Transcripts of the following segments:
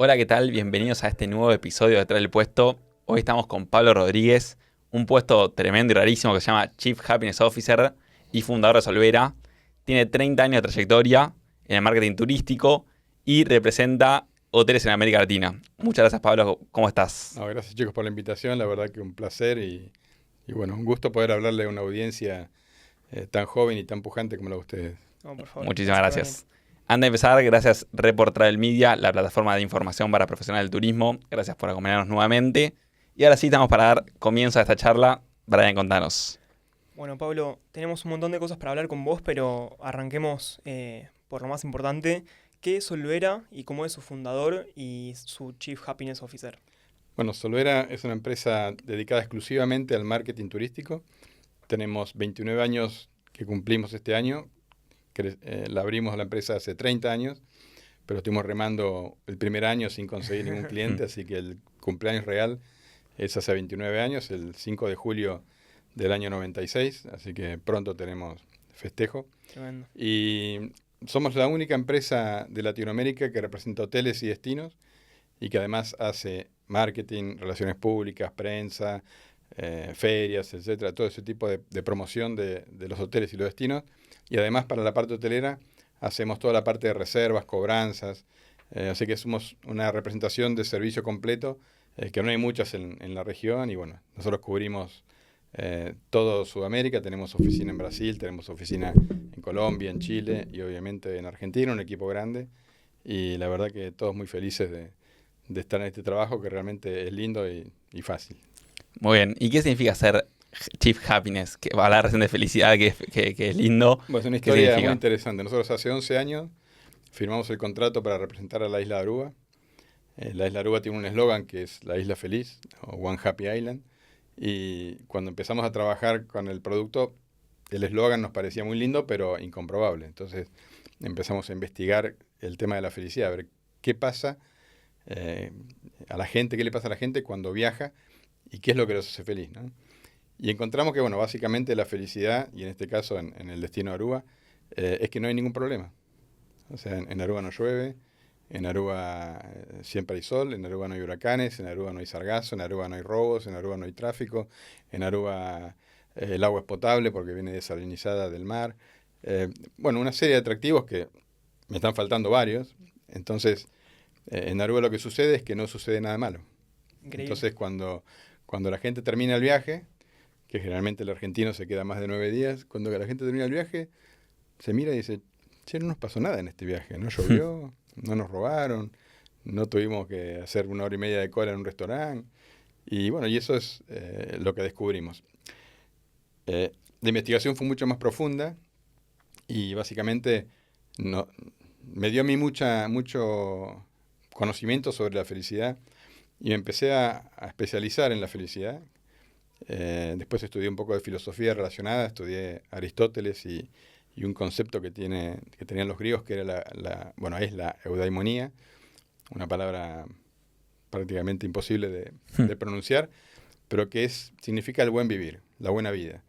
Hola, ¿qué tal? Bienvenidos a este nuevo episodio de Detrás del Puesto. Hoy estamos con Pablo Rodríguez, un puesto tremendo y rarísimo que se llama Chief Happiness Officer y fundador de Solvera. Tiene 30 años de trayectoria en el marketing turístico y representa hoteles en América Latina. Muchas gracias, Pablo. ¿Cómo estás? No, gracias chicos por la invitación, la verdad que un placer y bueno, un gusto poder hablarle a una audiencia tan joven y tan pujante como la de ustedes. No, por favor, Muchísimas gracias por venir. gracias. Antes de empezar, gracias Report Travel Media, la plataforma de información para profesionales del turismo. Gracias por acompañarnos nuevamente. Y ahora sí, estamos para dar comienzo a esta charla. Brian, contanos. Bueno, Pablo, tenemos un montón de cosas para hablar con vos, pero arranquemos por lo más importante. ¿Qué es Solvera y cómo es su fundador y su Chief Happiness Officer? Bueno, Solvera es una empresa dedicada exclusivamente al marketing turístico. Tenemos 29 años que cumplimos este año. La abrimos la empresa hace 30 años, pero estuvimos remando el primer año sin conseguir ningún cliente, así que el cumpleaños real es hace 29 años, el 5 de julio del año 96, así que pronto tenemos festejo. Tremendo. Y somos la única empresa de Latinoamérica que representa hoteles y destinos y que además hace marketing, relaciones públicas, prensa, ferias, etcétera, todo ese tipo de promoción de los hoteles y los destinos. Y además para la parte hotelera hacemos toda la parte de reservas, cobranzas, así que somos una representación de servicio completo, que no hay muchas en la región y bueno, nosotros cubrimos todo Sudamérica, tenemos oficina en Brasil, tenemos oficina en Colombia, en Chile y obviamente en Argentina, un equipo grande y la verdad que todos muy felices de estar en este trabajo que realmente es lindo y fácil. Muy bien. ¿Y qué significa ser Chief Happiness? Que va a hablar recién de felicidad, que es lindo. Bueno, es una ¿Qué historia muy significa? interesante. Nosotros hace 11 años firmamos el contrato para representar a la isla de Aruba. La isla de Aruba tiene un eslogan que es la isla feliz o One Happy Island. Y cuando empezamos a trabajar con el producto, el eslogan nos parecía muy lindo, pero incomprobable. Entonces empezamos a investigar el tema de la felicidad, a ver qué pasa eh, a la gente, qué le pasa a la gente cuando viaja y qué es lo que los hace feliz, ¿no? Y encontramos que, bueno, básicamente la felicidad, y en este caso en el destino de Aruba, es que no hay ningún problema. O sea, en Aruba no llueve, en Aruba siempre hay sol, en Aruba no hay huracanes, en Aruba no hay sargazo, en Aruba no hay robos, en Aruba no hay tráfico, en Aruba el agua es potable porque viene desalinizada del mar. Bueno, una serie de atractivos que me están faltando varios. Entonces, en Aruba lo que sucede es que no sucede nada malo. Increíble. Entonces, cuando la gente termina el viaje, que generalmente el argentino se queda más de 9 días, cuando la gente termina el viaje, se mira y dice, che, no nos pasó nada en este viaje, no llovió, no nos robaron, no tuvimos que hacer 1 hora y media de cola en un restaurante, y bueno, y eso es lo que descubrimos. La investigación fue mucho más profunda y básicamente no, me dio a mí mucho conocimiento sobre la felicidad y me empecé a especializar en la felicidad. Después estudié un poco de filosofía relacionada, estudié Aristóteles y un concepto que tenían los griegos que era bueno, es la eudaimonía, una palabra prácticamente imposible de pronunciar, pero que significa el buen vivir, la buena vida.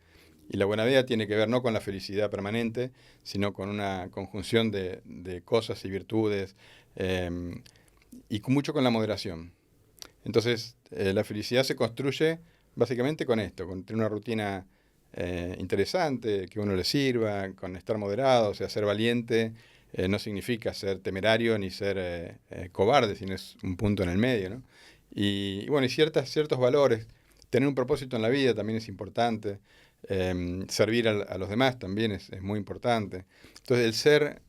Y la buena vida tiene que ver no con la felicidad permanente, sino con una conjunción de cosas y virtudes, y mucho con la moderación. Entonces, la felicidad se construye básicamente con esto, con tener una rutina interesante, que uno le sirva, con estar moderado, o sea, ser valiente no significa ser temerario ni ser cobarde, sino es un punto en el medio, ¿no? Y bueno, y ciertos valores, tener un propósito en la vida también es importante, servir a los demás también es muy importante. Entonces, el ser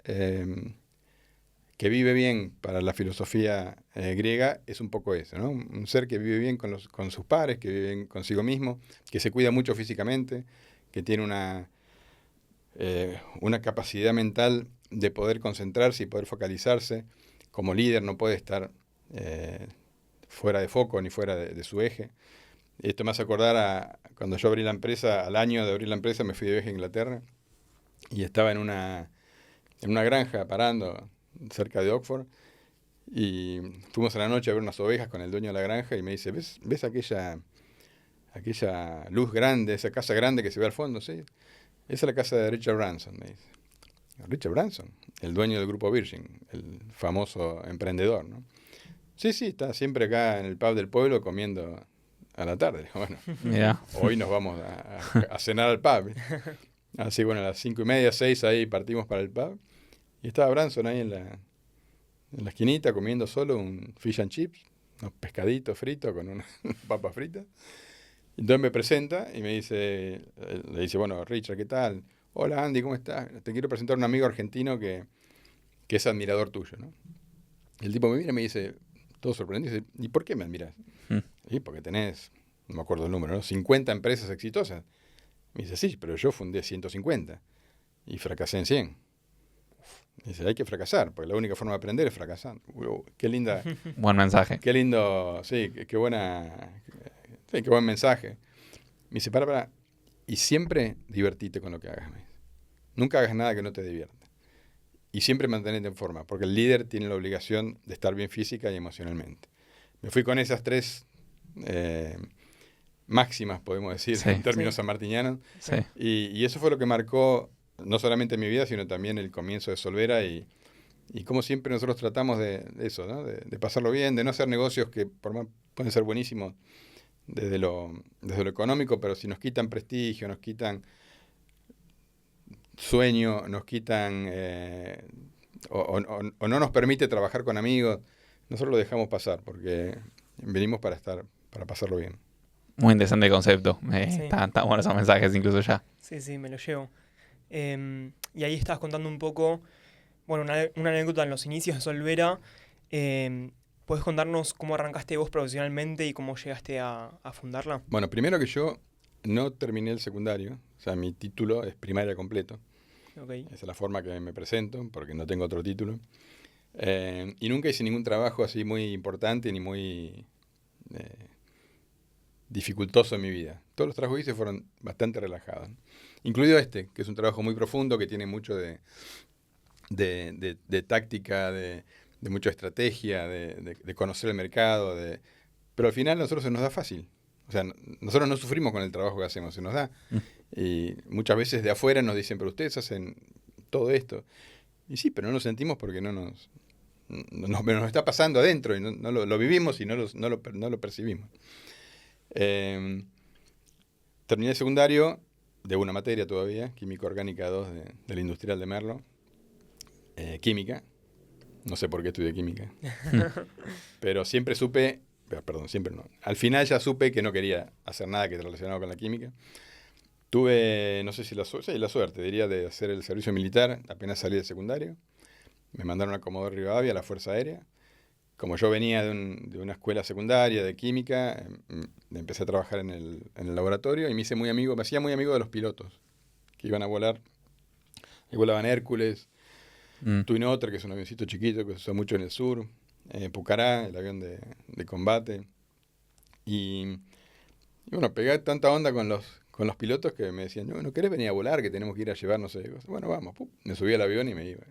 que vive bien para la filosofía griega es un poco eso, ¿no? Un ser que vive bien con sus pares, que vive bien consigo mismo, que se cuida mucho físicamente, que tiene una capacidad mental de poder concentrarse y poder focalizarse. Como líder no puede estar eh, fuera de foco ni fuera de su eje. Esto me hace acordar a cuando yo abrí la empresa, al año de abrir la empresa me fui de viaje a Inglaterra y estaba en una granja parando cerca de Oxford y fuimos a la noche a ver unas ovejas con el dueño de la granja y me dice, ¿ves aquella luz grande, esa casa grande que se ve al fondo? Sí, esa es la casa de Richard Branson, me dice. Richard Branson, el dueño del grupo Virgin, el famoso emprendedor, ¿no? Sí, está siempre acá en el pub del pueblo comiendo a la tarde. Bueno, Mirá. hoy nos vamos a cenar al pub. Así, bueno, a las 5:30, 6 ahí partimos para el pub. Y estaba Branson ahí en la esquinita comiendo solo un fish and chips, unos pescaditos fritos con una papa frita. Entonces me presenta y le dice, bueno, Richard, ¿qué tal? Hola Andy, ¿cómo estás? Te quiero presentar a un amigo argentino que es admirador tuyo, ¿no? Y el tipo me mira y me dice, todo sorprendido, dice, ¿y por qué me admiras? Mm. Y porque tenés, no me acuerdo el número, ¿no? 50 empresas exitosas. Me dice, sí, pero yo fundé 150 y fracasé en 100. Dice, hay que fracasar, porque la única forma de aprender es fracasar. Qué linda, Buen mensaje. qué lindo, sí, qué buena, sí, qué buen mensaje. Me dice, para, y siempre divertite con lo que hagas. Me dice. Nunca hagas nada que no te divierta. Y siempre mantenerte en forma, porque el líder tiene la obligación de estar bien física y emocionalmente. Me fui con esas tres máximas, podemos decir, Sí. en términos Sí. sanmartinianos. Sí. Y eso fue lo que marcó no solamente mi vida, sino también el comienzo de Solvera y como siempre nosotros tratamos de eso, ¿no? De pasarlo bien, de no hacer negocios que por más pueden ser buenísimos desde lo económico, pero si nos quitan prestigio, nos quitan sueño, nos quitan o no nos permite trabajar con amigos, nosotros lo dejamos pasar porque venimos para pasarlo bien. Muy interesante concepto. Sí. Están buenos esos mensajes incluso ya. Sí, me lo llevo. Y ahí estabas contando un poco, bueno, una anécdota en los inicios de Solvera. ¿Podés contarnos cómo arrancaste vos profesionalmente y cómo llegaste a fundarla? Bueno, primero que yo no terminé el secundario, o sea, mi título es primaria completo. Ok. Esa es la forma que me presento, porque no tengo otro título. Y nunca hice ningún trabajo así muy importante ni muy dificultoso en mi vida. Todos los trabajos que hice fueron bastante relajados. Incluido este, que es un trabajo muy profundo, que tiene mucho de táctica, de mucha estrategia, de conocer el mercado. Pero al final a nosotros se nos da fácil. O sea, nosotros no sufrimos con el trabajo que hacemos, se nos da. Y muchas veces de afuera nos dicen, pero ustedes hacen todo esto. Y sí, pero no lo sentimos porque no nos está pasando adentro y no lo vivimos y no lo percibimos. Terminé el secundario de una materia todavía, Química Orgánica 2 del Industrial de Merlo. Química. No sé por qué estudié química. Pero siempre supe, perdón, siempre no. Al final ya supe que no quería hacer nada que relacionado con la química. Tuve, no sé si la suerte, diría, de hacer el servicio militar apenas salí del secundario. Me mandaron a Comodoro Rivadavia, a la Fuerza Aérea. Como yo venía de una escuela secundaria de química, empecé a trabajar en el laboratorio y me hacía muy amigo de los pilotos que iban a volar. Y volaban Hércules, Twin Otter, que es un avioncito chiquito que se usa mucho en el sur, Pucará, el avión de combate. Y bueno, pegué tanta onda con los pilotos que me decían, no querés venir a volar, que tenemos que ir a llevar, no sé. Bueno, vamos, me subí al avión y me iba.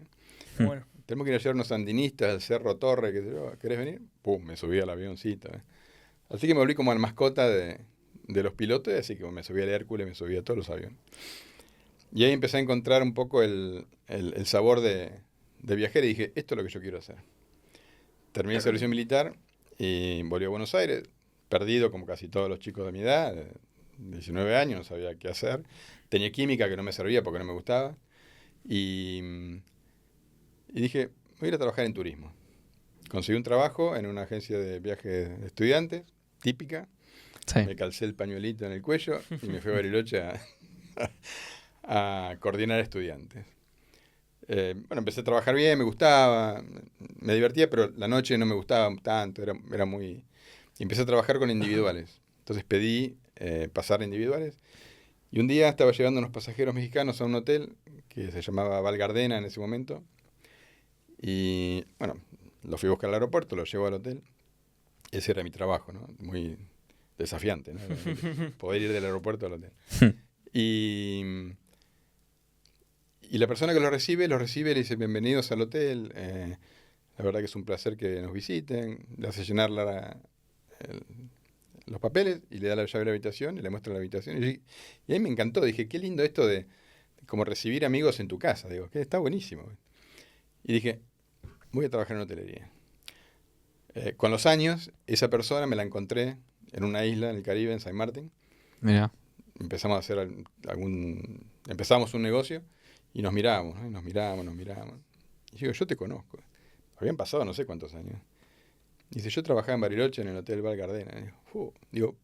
Bueno, Tenemos que ir a llevar unos sandinistas al Cerro Torre, ¿querés venir? Me subí al avioncito. Así que me volví como la mascota de los pilotos, así que me subí al Hércules, me subí a todos los aviones. Y ahí empecé a encontrar un poco el sabor de viajero y dije, esto es lo que yo quiero hacer. Terminé el servicio militar y volví a Buenos Aires, perdido como casi todos los chicos de mi edad, 19 años, no sabía qué hacer. Tenía química que no me servía porque no me gustaba. Y dije, voy a ir a trabajar en turismo. Conseguí un trabajo en una agencia de viajes de estudiantes, típica. Sí. Me calcé el pañuelito en el cuello y me fui a Bariloche a coordinar estudiantes. Bueno, empecé a trabajar bien, me gustaba, me divertía, pero la noche no me gustaba tanto, era muy... Y empecé a trabajar con individuales. Entonces pedí pasar a individuales. Y un día estaba llevando unos pasajeros mexicanos a un hotel que se llamaba Val Gardena en ese momento. Y bueno, lo fui a buscar al aeropuerto, lo llevo al hotel. Ese era mi trabajo, ¿no? Muy desafiante, ¿no? Poder ir del aeropuerto al hotel. Y la persona que los recibe le dice, bienvenidos al hotel. La verdad que es un placer que nos visiten. Le hace llenar los papeles y le da la llave de la habitación y le muestra la habitación. Y ahí me encantó. Dije, qué lindo esto de como recibir amigos en tu casa. Digo, que está buenísimo. Y dije, voy a trabajar en hotelería. Con los años, esa persona me la encontré en una isla en el Caribe, en Saint Martin. Mira. Empezamos a hacer empezamos un negocio y nos mirábamos, ¿no? Y nos mirábamos. Y digo, yo te conozco. Habían pasado no sé cuántos años. Dice, yo trabajaba en Bariloche en el Hotel Val Gardena. Digo,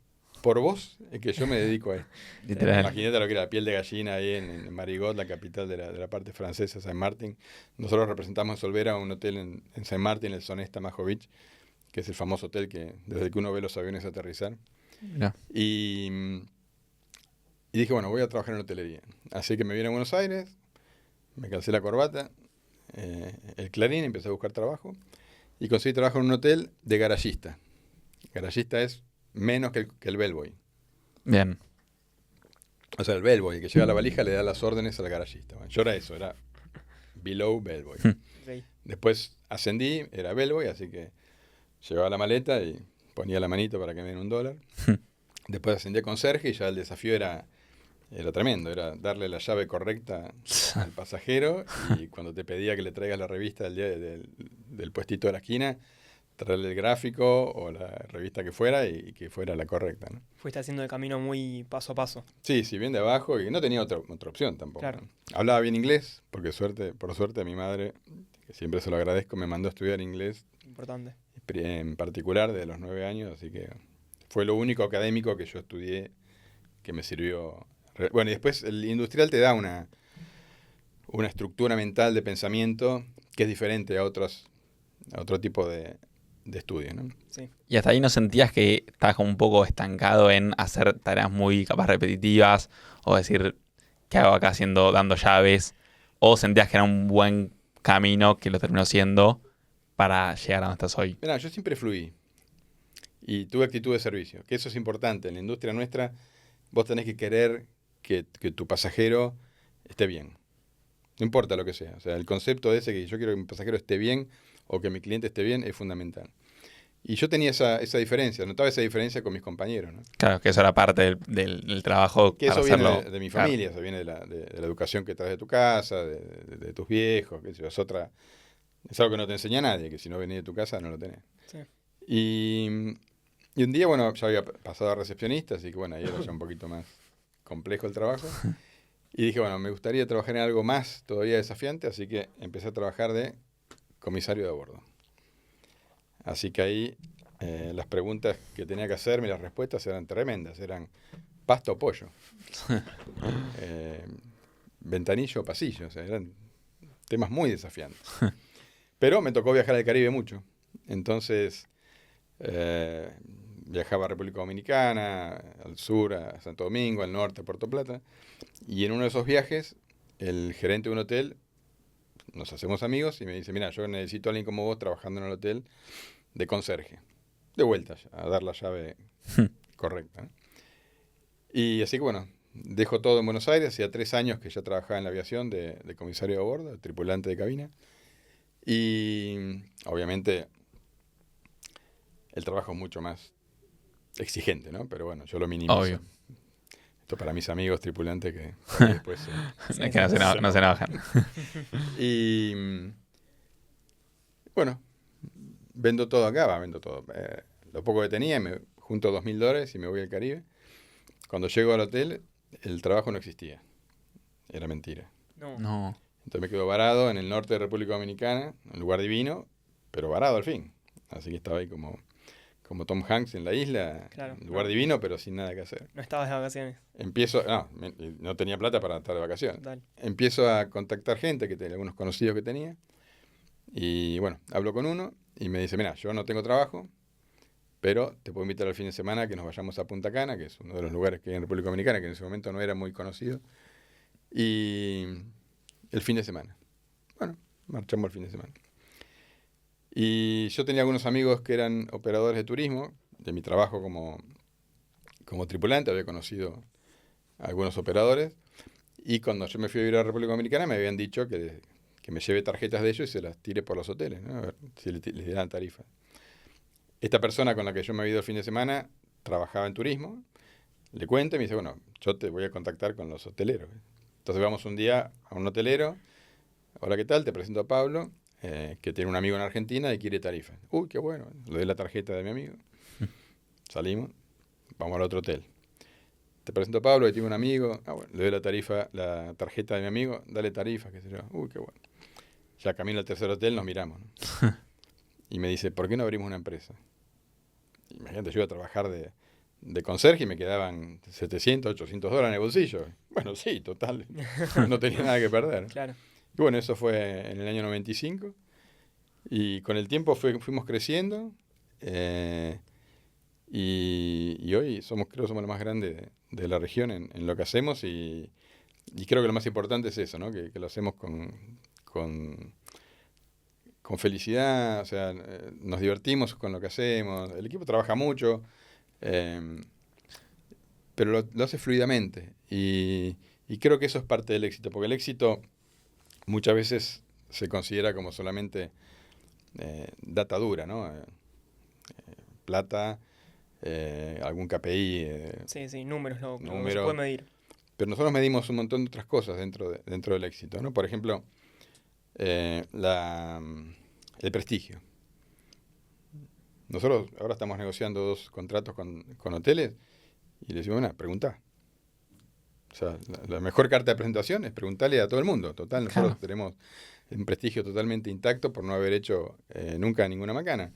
por vos es que yo me dedico a esto. Literal. Imagínate lo que era la piel de gallina ahí en Marigot, la capital de la parte francesa, Saint Martin. Nosotros representamos en Solvera un hotel en Saint Martin, el Sonesta Majo Beach, que es el famoso hotel que desde que uno ve los aviones aterrizar. Mira. Y dije, bueno, voy a trabajar en hotelería. Así que me vine a Buenos Aires, me calcé la corbata, el clarín, empecé a buscar trabajo y conseguí trabajo en un hotel de garagista. Garagista es menos que el bellboy. Bien. O sea, el bellboy, el que lleva la valija, le da las órdenes al garagista. Bueno, yo era eso, era below bellboy. Ok. Después ascendí, era bellboy, así que llevaba la maleta y ponía la manito para que me den $1. Después ascendí a conserje y ya el desafío era tremendo, era darle la llave correcta al pasajero y cuando te pedía que le traigas la revista del puestito de la esquina, traerle el gráfico o la revista que fuera y que fuera la correcta, ¿no? Fuiste haciendo el camino muy paso a paso. Sí, bien de abajo y no tenía otra opción tampoco. Claro. ¿No? Hablaba bien inglés, porque por suerte mi madre, que siempre se lo agradezco, me mandó a estudiar inglés, Importante. en particular de los 9 años, así que fue lo único académico que yo estudié que me sirvió. Bueno, y después el industrial te da una estructura mental de pensamiento que es diferente a otro tipo de estudio, ¿no? Sí. Y hasta ahí no sentías que estabas como un poco estancado en hacer tareas muy capaz repetitivas o decir, ¿qué hago acá dando llaves? O sentías que era un buen camino que lo terminó siendo para llegar a donde estás hoy. Mirá, yo siempre fluí y tuve actitud de servicio, que eso es importante. En la industria nuestra vos tenés que querer que tu pasajero esté bien. No importa lo que sea. O sea, el concepto de ese que yo quiero que mi pasajero esté bien o que mi cliente esté bien es fundamental. Y yo tenía esa diferencia, notaba esa diferencia con mis compañeros, ¿no? Claro, que eso era parte del trabajo Que para eso viene hacerlo. de mi Claro. familia, eso viene de la educación que traes de tu casa, de tus viejos, que es algo que no te enseña nadie, que si no venís de tu casa no lo tenés. Sí. Y un día, bueno, ya había pasado a recepcionista, así que bueno, ahí era ya un poquito más complejo el trabajo. Y dije, bueno, me gustaría trabajar en algo más todavía desafiante, así que empecé a trabajar de comisario de a bordo. Así que ahí las preguntas que tenía que hacerme y las respuestas eran tremendas, eran pasto o pollo, ventanillo o pasillo, o sea, eran temas muy desafiantes. Pero me tocó viajar al Caribe mucho, entonces viajaba a República Dominicana, al sur, a Santo Domingo, al norte, a Puerto Plata, y en uno de esos viajes el gerente de un hotel, nos hacemos amigos y me dice, mira, yo necesito a alguien como vos trabajando en el hotel de conserje, de vuelta a dar la llave correcta, ¿no? Y así que bueno, dejo todo en Buenos Aires, hacía 3 años que ya trabajaba en la aviación de comisario de bordo, de tripulante de cabina, y obviamente el trabajo es mucho más exigente, ¿no? Pero bueno, yo lo minimizo. Obvio. Esto para mis amigos tripulantes que por ahí después... Es que no se enojan. Y bueno, vendo todo acá, vendo todo. Lo poco que tenía, me junto $2.000 y me voy al Caribe. Cuando llego al hotel, el trabajo no existía. Era mentira. No. Entonces me quedo varado en el norte de República Dominicana, un lugar divino, pero varado al fin. Así que estaba ahí como Tom Hanks en la isla, Claro, un lugar no. divino, pero sin nada que hacer. No estabas de vacaciones. No tenía plata para estar de vacaciones. Total. Empiezo a contactar gente, algunos conocidos que tenía, y bueno, hablo con uno y me dice, mira, yo no tengo trabajo, pero te puedo invitar al fin de semana que nos vayamos a Punta Cana, que es uno de los lugares que hay en República Dominicana, que en ese momento no era muy conocido, y el fin de semana. Bueno, marchamos el fin de semana. Y yo tenía algunos amigos que eran operadores de turismo, de mi trabajo como tripulante, había conocido a algunos operadores, y cuando yo me fui a vivir a la República Dominicana me habían dicho que me lleve tarjetas de ellos y se las tire por los hoteles, ¿no? A ver si les dan tarifa. Esta persona con la que yo me había ido el fin de semana trabajaba en turismo, le cuento y me dice, bueno, yo te voy a contactar con los hoteleros. Entonces vamos un día a un hotelero, hola, ¿qué tal? Te presento a Pablo, que tiene un amigo en Argentina y quiere Tarifa. Uy, qué bueno. Le doy la tarjeta de mi amigo. Salimos, vamos al otro hotel. Te presento a Pablo, que tiene un amigo. Ah, bueno, le doy la tarjeta de mi amigo, dale Tarifa, qué sé yo. Uy, qué bueno. Ya camino al tercer hotel, nos miramos, ¿no? Y me dice, ¿por qué no abrimos una empresa? Imagínate, yo iba a trabajar de conserje y me quedaban $700, $800 en el bolsillo. Bueno, sí, total. No tenía nada que perder. Claro. Y bueno, eso fue en el año 95. Y con el tiempo fuimos creciendo. Y hoy creo que somos los más grandes de la región en lo que hacemos. Y creo que lo más importante es eso, ¿no? Que lo hacemos con felicidad. O sea, nos divertimos con lo que hacemos. El equipo trabaja mucho. Pero lo hace fluidamente. Y creo que eso es parte del éxito. Porque el éxito muchas veces se considera como solamente data dura, ¿no? Plata, algún KPI. Sí, números, lo que se números. puede medir. Pero nosotros medimos un montón de otras cosas dentro del éxito, ¿no? Por ejemplo, el prestigio. Nosotros ahora estamos negociando 2 contratos con hoteles y le decimos, bueno, preguntá. O sea, la mejor carta de presentación es preguntarle a todo el mundo. Total, nosotros tenemos un prestigio totalmente intacto por no haber hecho nunca ninguna macana.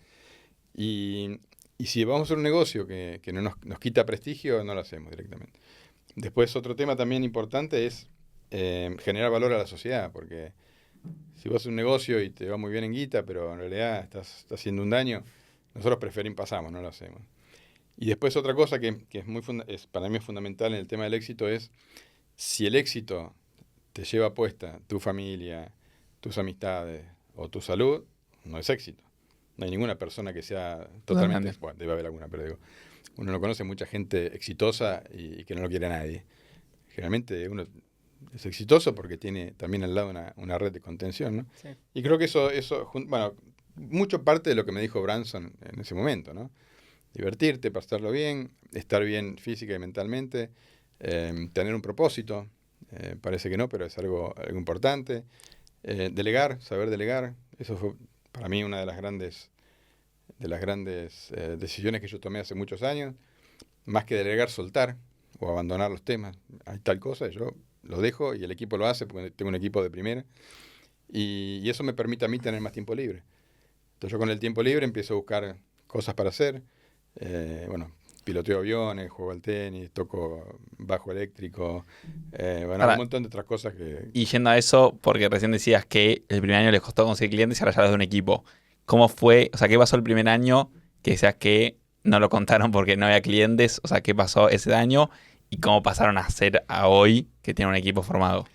Y si vamos a hacer un negocio que no nos quita prestigio, no lo hacemos directamente. Después, otro tema también importante es generar valor a la sociedad, porque si vas a un negocio y te va muy bien en guita, pero en realidad estás haciendo un daño, nosotros pasamos, no lo hacemos. Y después otra cosa que para mí es fundamental en el tema del éxito es, si el éxito te lleva puesta tu familia, tus amistades o tu salud, no es éxito. No hay ninguna persona que sea totalmente... Bueno, debe haber alguna, pero digo, uno no conoce mucha gente exitosa y que no lo quiere a nadie. Generalmente uno es exitoso porque tiene también al lado una red de contención, ¿no? Sí. Y creo que eso, bueno, mucho parte de lo que me dijo Branson en ese momento, ¿no? Divertirte, pasarlo bien, estar bien física y mentalmente, tener un propósito, parece que no, pero es algo importante. Delegar, saber delegar, eso fue para mí una de las grandes decisiones que yo tomé hace muchos años. Más que delegar, soltar o abandonar los temas. Hay tal cosa, yo lo dejo y el equipo lo hace porque tengo un equipo de primera. Y eso me permite a mí tener más tiempo libre. Entonces yo con el tiempo libre empiezo a buscar cosas para hacer. Bueno, piloteo aviones, juego al tenis, toco bajo eléctrico, bueno, un montón de otras cosas que... Y yendo a eso, porque recién decías que el primer año les costó conseguir clientes y ahora ya los de un equipo. ¿Cómo fue? O sea, ¿qué pasó el primer año que decías que no lo contaron porque no había clientes? O sea, ¿qué pasó ese año? ¿Y cómo pasaron a ser a hoy que tienen un equipo formado?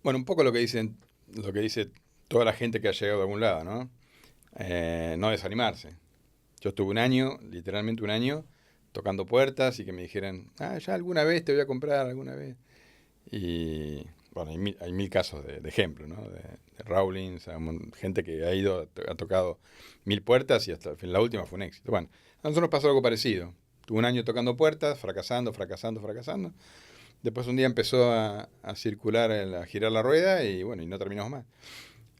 Bueno, un poco lo que dice toda la gente que ha llegado de algún lado, ¿no? No desanimarse. Yo estuve literalmente un año, tocando puertas y que me dijeran, ya alguna vez te voy a comprar, alguna vez. Y bueno, hay mil casos de ejemplo, ¿no? De Rawlings, gente que ha tocado 1000 puertas y hasta la última fue un éxito. Bueno, a nosotros nos pasó algo parecido. Tuve un año tocando puertas, fracasando. Después un día empezó a circular, a girar la rueda y bueno, y no terminamos más.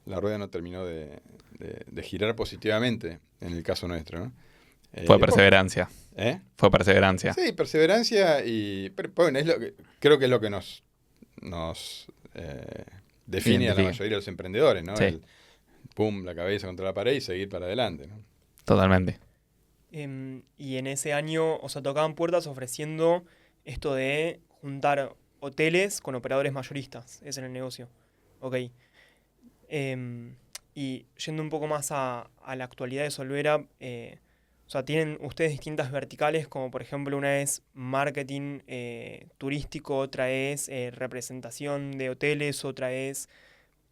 La rueda no terminó de girar positivamente en el caso nuestro, ¿no? Fue perseverancia. Fue perseverancia. Sí, perseverancia pero bueno, creo que es lo que nos define a la mayoría de los emprendedores, ¿no? Sí. La cabeza contra la pared y seguir para adelante, ¿no? Totalmente. Y en ese año, o sea, tocaban puertas ofreciendo esto de juntar hoteles con operadores mayoristas. Ese era el negocio. Ok. Y yendo un poco más a la actualidad de Solvera, o sea, tienen ustedes distintas verticales, como por ejemplo una es marketing turístico, otra es representación de hoteles, otra es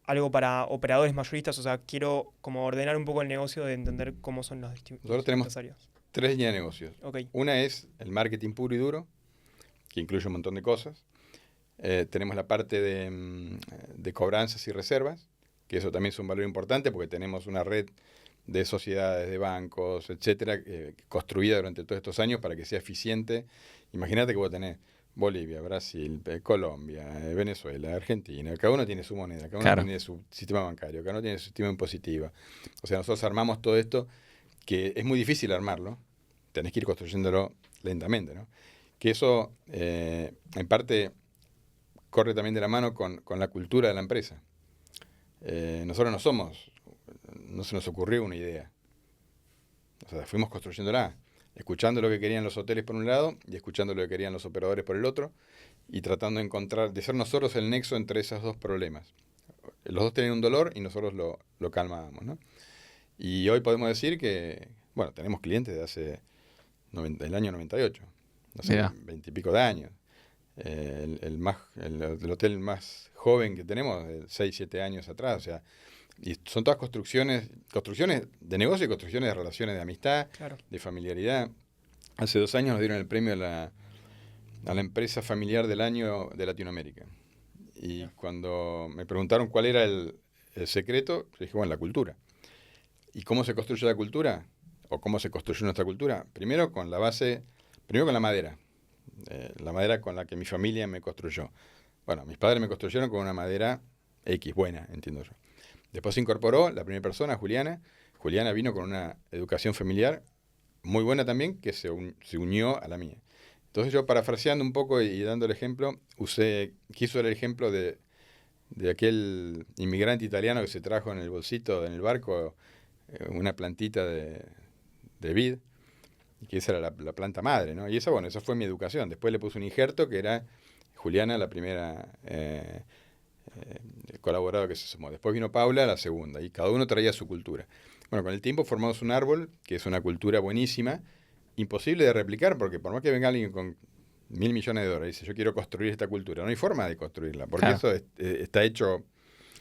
algo para operadores mayoristas. O sea, quiero como ordenar un poco el negocio de entender cómo son los Nosotros tenemos distintas áreas. 3 líneas de negocios. Okay. Una es el marketing puro y duro, que incluye un montón de cosas. Tenemos la parte de cobranzas y reservas, que eso también es un valor importante porque tenemos una red de sociedades, de bancos, etcétera, construida durante todos estos años para que sea eficiente. Imagínate que vos tenés Bolivia, Brasil, Colombia, Venezuela, Argentina. Cada uno tiene su moneda, cada uno Claro. tiene su sistema bancario, cada uno tiene su sistema impositivo. O sea, nosotros armamos todo esto, que es muy difícil armarlo. Tenés que ir construyéndolo lentamente, ¿no? Que eso, en parte, corre también de la mano con la cultura de la empresa. Nosotros no se nos ocurrió una idea. O sea, fuimos construyéndola, escuchando lo que querían los hoteles por un lado y escuchando lo que querían los operadores por el otro y tratando de encontrar, de ser nosotros el nexo entre esos dos problemas. Los dos tenían un dolor y nosotros lo calmábamos, ¿no? Y hoy podemos decir que, bueno, tenemos clientes de hace el año 98, no sé, Mirá. 20 y pico de años. El hotel más joven que tenemos, 6, 7 años atrás, o sea, y son todas construcciones de negocio y construcciones de relaciones de amistad, Claro. de familiaridad. Hace 2 años nos dieron el premio a la empresa familiar del año de Latinoamérica. Y cuando me preguntaron cuál era el secreto, yo dije, bueno, la cultura. ¿Y cómo se construye la cultura? ¿O cómo se construyó nuestra cultura? Primero con la madera. La madera con la que mi familia me construyó. Bueno, mis padres me construyeron con una madera X, buena, entiendo yo. Después se incorporó la primera persona, Juliana. Juliana vino con una educación familiar muy buena también, que se unió a la mía. Entonces yo, parafraseando un poco y dando el ejemplo, quise usar el ejemplo de aquel inmigrante italiano que se trajo en el bolsito, en el barco, una plantita de vid, que esa era la planta madre, ¿no? Y esa, bueno, esa fue mi educación. Después le puse un injerto que era Juliana, la primera colaboradora que se sumó. Después vino Paula, la segunda, y cada uno traía su cultura. Bueno, con el tiempo formamos un árbol, que es una cultura buenísima, imposible de replicar, porque por más que venga alguien con $1.000 millones y dice, yo quiero construir esta cultura, no hay forma de construirla, porque Claro. eso está hecho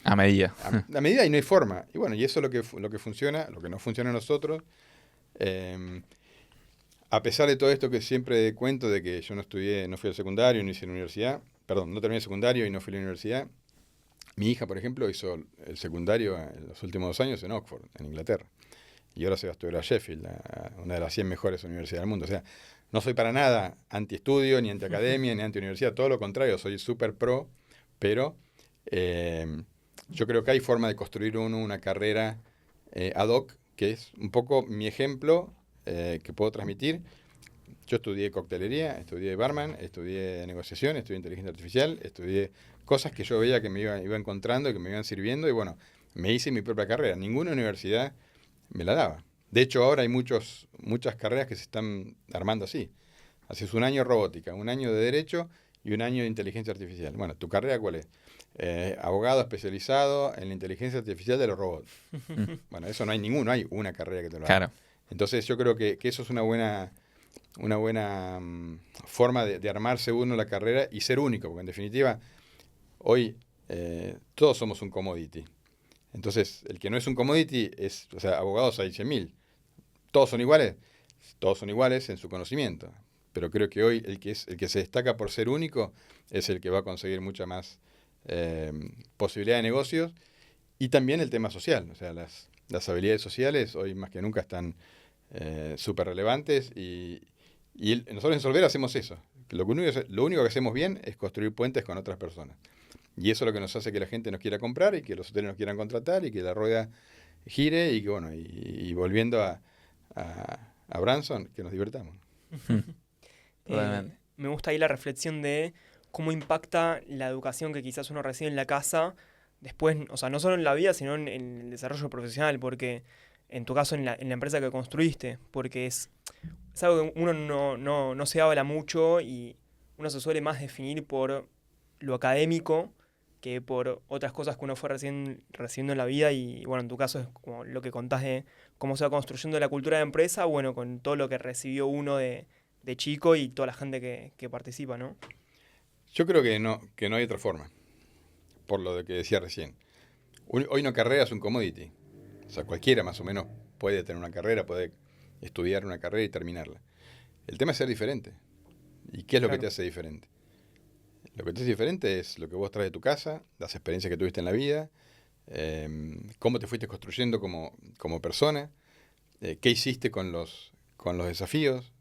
A medida. a medida y no hay forma. Y bueno, y eso es lo que funciona, lo que no funciona a nosotros. A pesar de todo esto que siempre cuento de que yo no fui al secundario, no hice la universidad, perdón, no terminé el secundario y no fui a la universidad, mi hija, por ejemplo, hizo el secundario en los últimos 2 años en Oxford, en Inglaterra. Y ahora se va a estudiar a Sheffield, una de las 100 mejores universidades del mundo. O sea, no soy para nada anti-estudio, ni anti-academia, ni anti-universidad. Todo lo contrario, soy súper pro, pero yo creo que hay forma de construir una carrera ad hoc, que es un poco mi ejemplo que puedo transmitir. Yo estudié coctelería, estudié barman, estudié negociación, estudié inteligencia artificial, estudié cosas que yo veía que me iba encontrando y que me iban sirviendo y bueno, me hice mi propia carrera. Ninguna universidad me la daba. De hecho, ahora hay muchas carreras que se están armando así. Haces un año robótica, un año de derecho y un año de inteligencia artificial. Bueno, ¿tu carrera cuál es? Abogado especializado en la inteligencia artificial de los robots. Bueno, eso no hay una carrera que te lo haga. Claro. Entonces yo creo que eso es una buena forma de armarse uno la carrera y ser único, porque en definitiva hoy todos somos un commodity. Entonces, el que no es un commodity o sea, abogados hay 100.000. ¿Todos son iguales? Todos son iguales en su conocimiento. Pero creo que hoy el que se destaca por ser único es el que va a conseguir mucha más posibilidad de negocios y también el tema social. O sea, las habilidades sociales hoy más que nunca están súper relevantes y nosotros en Solvera hacemos eso. Lo único que hacemos bien es construir puentes con otras personas. Y eso es lo que nos hace que la gente nos quiera comprar y que los hoteles nos quieran contratar y que la rueda gire y que bueno, y volviendo a Branson, que nos divertamos. Totalmente. Me gusta ahí la reflexión de cómo impacta la educación que quizás uno recibe en la casa después, o sea, no solo en la vida, sino en el desarrollo profesional, porque en tu caso en la empresa que construiste, porque es algo que uno no se habla mucho y uno se suele más definir por lo académico que por otras cosas que uno fue recibiendo en la vida y bueno, en tu caso es como lo que contás de cómo se va construyendo la cultura de empresa, bueno, con todo lo que recibió uno de chico y toda la gente que participa, ¿no? Yo creo que no hay otra forma, por lo de que decía recién. Hoy una carrera es un commodity. O sea, cualquiera más o menos puede tener una carrera, puede estudiar una carrera y terminarla. El tema es ser diferente. ¿Y qué es lo que te hace diferente? Lo que te hace diferente es lo que vos traes de tu casa, las experiencias que tuviste en la vida, cómo te fuiste construyendo como persona, qué hiciste con los desafíos.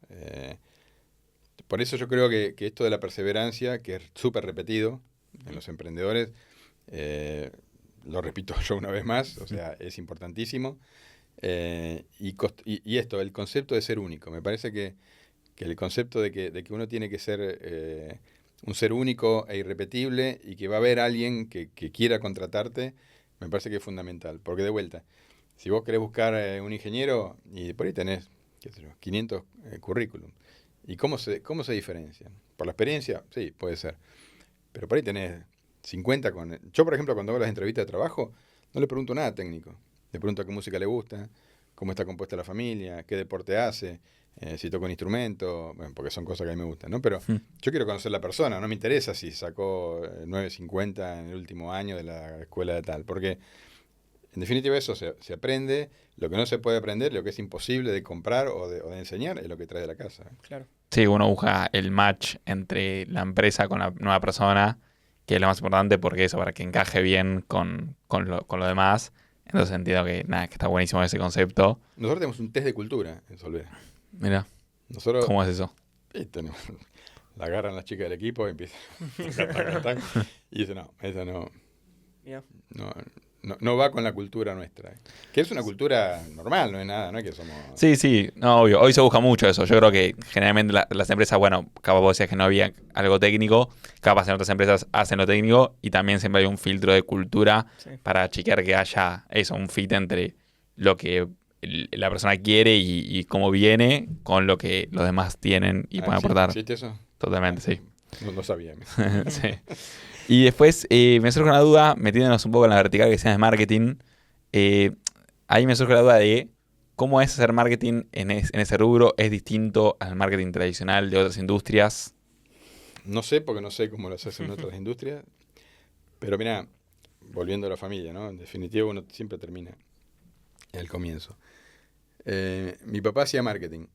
Por eso yo creo que esto de la perseverancia, que es súper repetido en los emprendedores, lo repito yo una vez más, o sea, es importantísimo. Y esto, el concepto de ser único. Me parece que el concepto de que uno tiene que ser un ser único e irrepetible y que va a haber alguien que quiera contratarte, me parece que es fundamental. Porque de vuelta, si vos querés buscar un ingeniero y por ahí tenés, qué sé yo, 500 currículum, ¿y cómo se diferencian? ¿Por la experiencia? Sí, puede ser. Pero por ahí tenés 50 con... Yo, por ejemplo, cuando hago las entrevistas de trabajo, no le pregunto nada técnico. Le pregunto qué música le gusta, cómo está compuesta la familia, qué deporte hace, si toca un instrumento, bueno, porque son cosas que a mí me gustan, ¿no? Pero yo quiero conocer la persona, no me interesa si sacó 9.50 en el último año de la escuela de tal, porque en definitiva eso se aprende, lo que no se puede aprender, lo que es imposible de comprar o de enseñar, es lo que trae de la casa. Claro. Sí, uno busca el match entre la empresa con la nueva persona, que es lo más importante porque eso, para que encaje bien con lo demás. Entonces entiendo que, nada, que está buenísimo ese concepto. Nosotros tenemos un test de cultura en Solvera. Mira, Nosotros, ¿cómo es eso? tenemos, la agarran las chicas del equipo y empiezan tac, tac, y dicen, no, esa no, Mirá. no va con la cultura nuestra. Que es una cultura normal, no es nada, no es que somos... Sí, no, obvio. Hoy se busca mucho eso. Yo creo que generalmente las empresas, bueno, capaz vos decías que no había algo técnico, capaz en otras empresas hacen lo técnico y también siempre hay un filtro de cultura Sí. para chequear que haya eso, un fit entre lo que la persona quiere y cómo viene con lo que los demás tienen y pueden ¿sí? aportar. ¿Existe eso? Totalmente, sí. No sabía. Sí. Y después me surge una duda, metiéndonos un poco en la vertical que sea de marketing. Ahí me surge la duda de cómo es hacer marketing en ese rubro. ¿Es distinto al marketing tradicional de otras industrias? No sé, porque no sé cómo lo hacen en otras industrias. Pero mira, volviendo a la familia, ¿no? En definitiva uno siempre termina en el comienzo. Mi papá hacía marketing.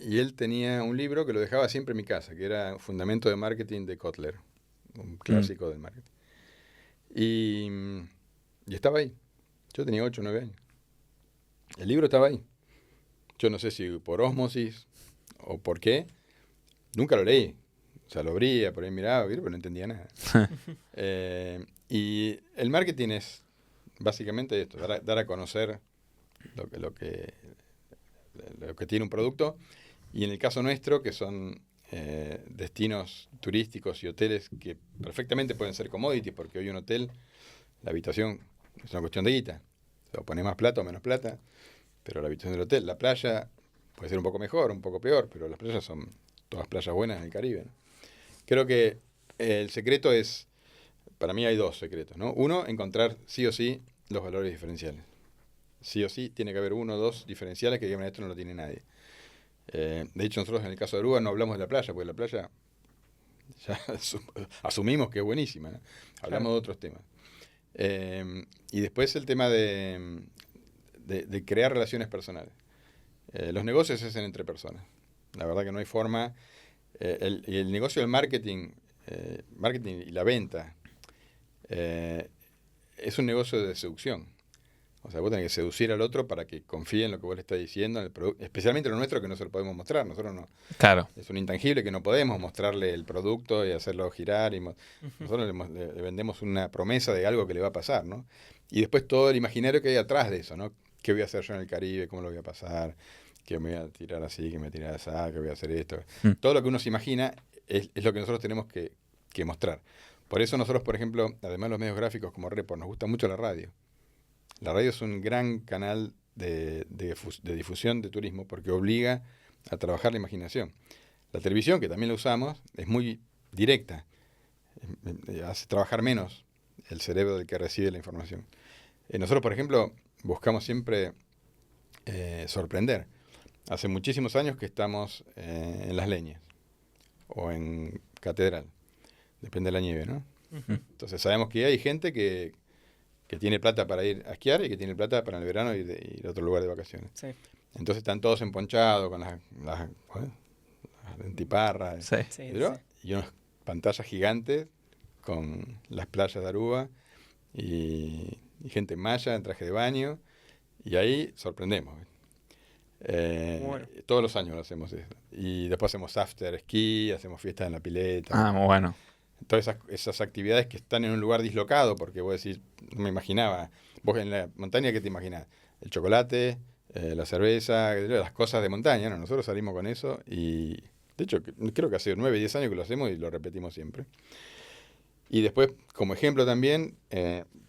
Y él tenía un libro que lo dejaba siempre en mi casa, que era Fundamento de Marketing de Kotler, un clásico del marketing. Y estaba ahí. Yo tenía 8 o 9 años. El libro estaba ahí. Yo no sé si por ósmosis o por qué. Nunca lo leí. O sea, lo abría, por ahí miraba, pero no entendía nada. Y el marketing es básicamente esto, dar a conocer lo que tiene un producto. Y en el caso nuestro, que son destinos turísticos y hoteles que perfectamente pueden ser commodities, porque hoy un hotel, la habitación es una cuestión de guita. O sea, pones más plata o menos plata, pero la habitación del hotel, la playa puede ser un poco mejor, un poco peor, pero las playas son todas playas buenas en el Caribe, ¿no? Creo que el secreto es, para mí hay 2 secretos, ¿no? Uno, encontrar sí o sí los valores diferenciales. Sí o sí tiene que haber 1 o 2 diferenciales que digan esto no lo tiene nadie. De hecho, nosotros en el caso de Aruba no hablamos de la playa, porque la playa ya asumimos que es buenísima, ¿no? Hablamos de otros temas. Y después el tema de crear relaciones personales. Los negocios se hacen entre personas. La verdad que no hay forma. El negocio del marketing y la venta, es un negocio de seducción. O sea, vos tenés que seducir al otro para que confíe en lo que vos le estás diciendo, en el especialmente lo nuestro que no se lo podemos mostrar. Nosotros no. Claro. Es un intangible que no podemos mostrarle el producto y hacerlo girar. Nosotros le vendemos una promesa de algo que le va a pasar, ¿no? Y después todo el imaginario que hay atrás de eso, ¿no? ¿Qué voy a hacer yo en el Caribe? ¿Cómo lo voy a pasar? ¿Que me voy a tirar así? ¿Que me voy a tirar así? ¿Que voy a hacer esto? Todo lo que uno se imagina es lo que nosotros tenemos que mostrar. Por eso nosotros, por ejemplo, además de los medios gráficos como Report, nos gusta mucho la radio. La radio es un gran canal de difusión de turismo porque obliga a trabajar la imaginación. La televisión, que también la usamos, es muy directa. Hace trabajar menos el cerebro del que recibe la información. Nosotros, por ejemplo, buscamos siempre sorprender. Hace muchísimos años que estamos en Las Leñas o en Catedral. Depende de la nieve, ¿no? Entonces sabemos que hay gente que tiene plata para ir a esquiar y que tiene plata para el verano ir a otro lugar de vacaciones. Sí. Entonces están todos emponchados con las antiparras, Sí. y unas pantallas gigantes con las playas de Aruba y gente en malla, en traje de baño, y ahí sorprendemos. Bueno. Todos los años lo hacemos eso. Y después hacemos after ski, hacemos fiestas en la pileta. Ah, muy bueno. Todas esas actividades que están en un lugar dislocado, porque vos decís, no me imaginaba. Vos en la montaña, ¿qué te imaginás? El chocolate, la cerveza, las cosas de montaña, ¿no? Nosotros salimos con eso y, de hecho, creo que hace 9, 10 años que lo hacemos y lo repetimos siempre. Y después, como ejemplo también,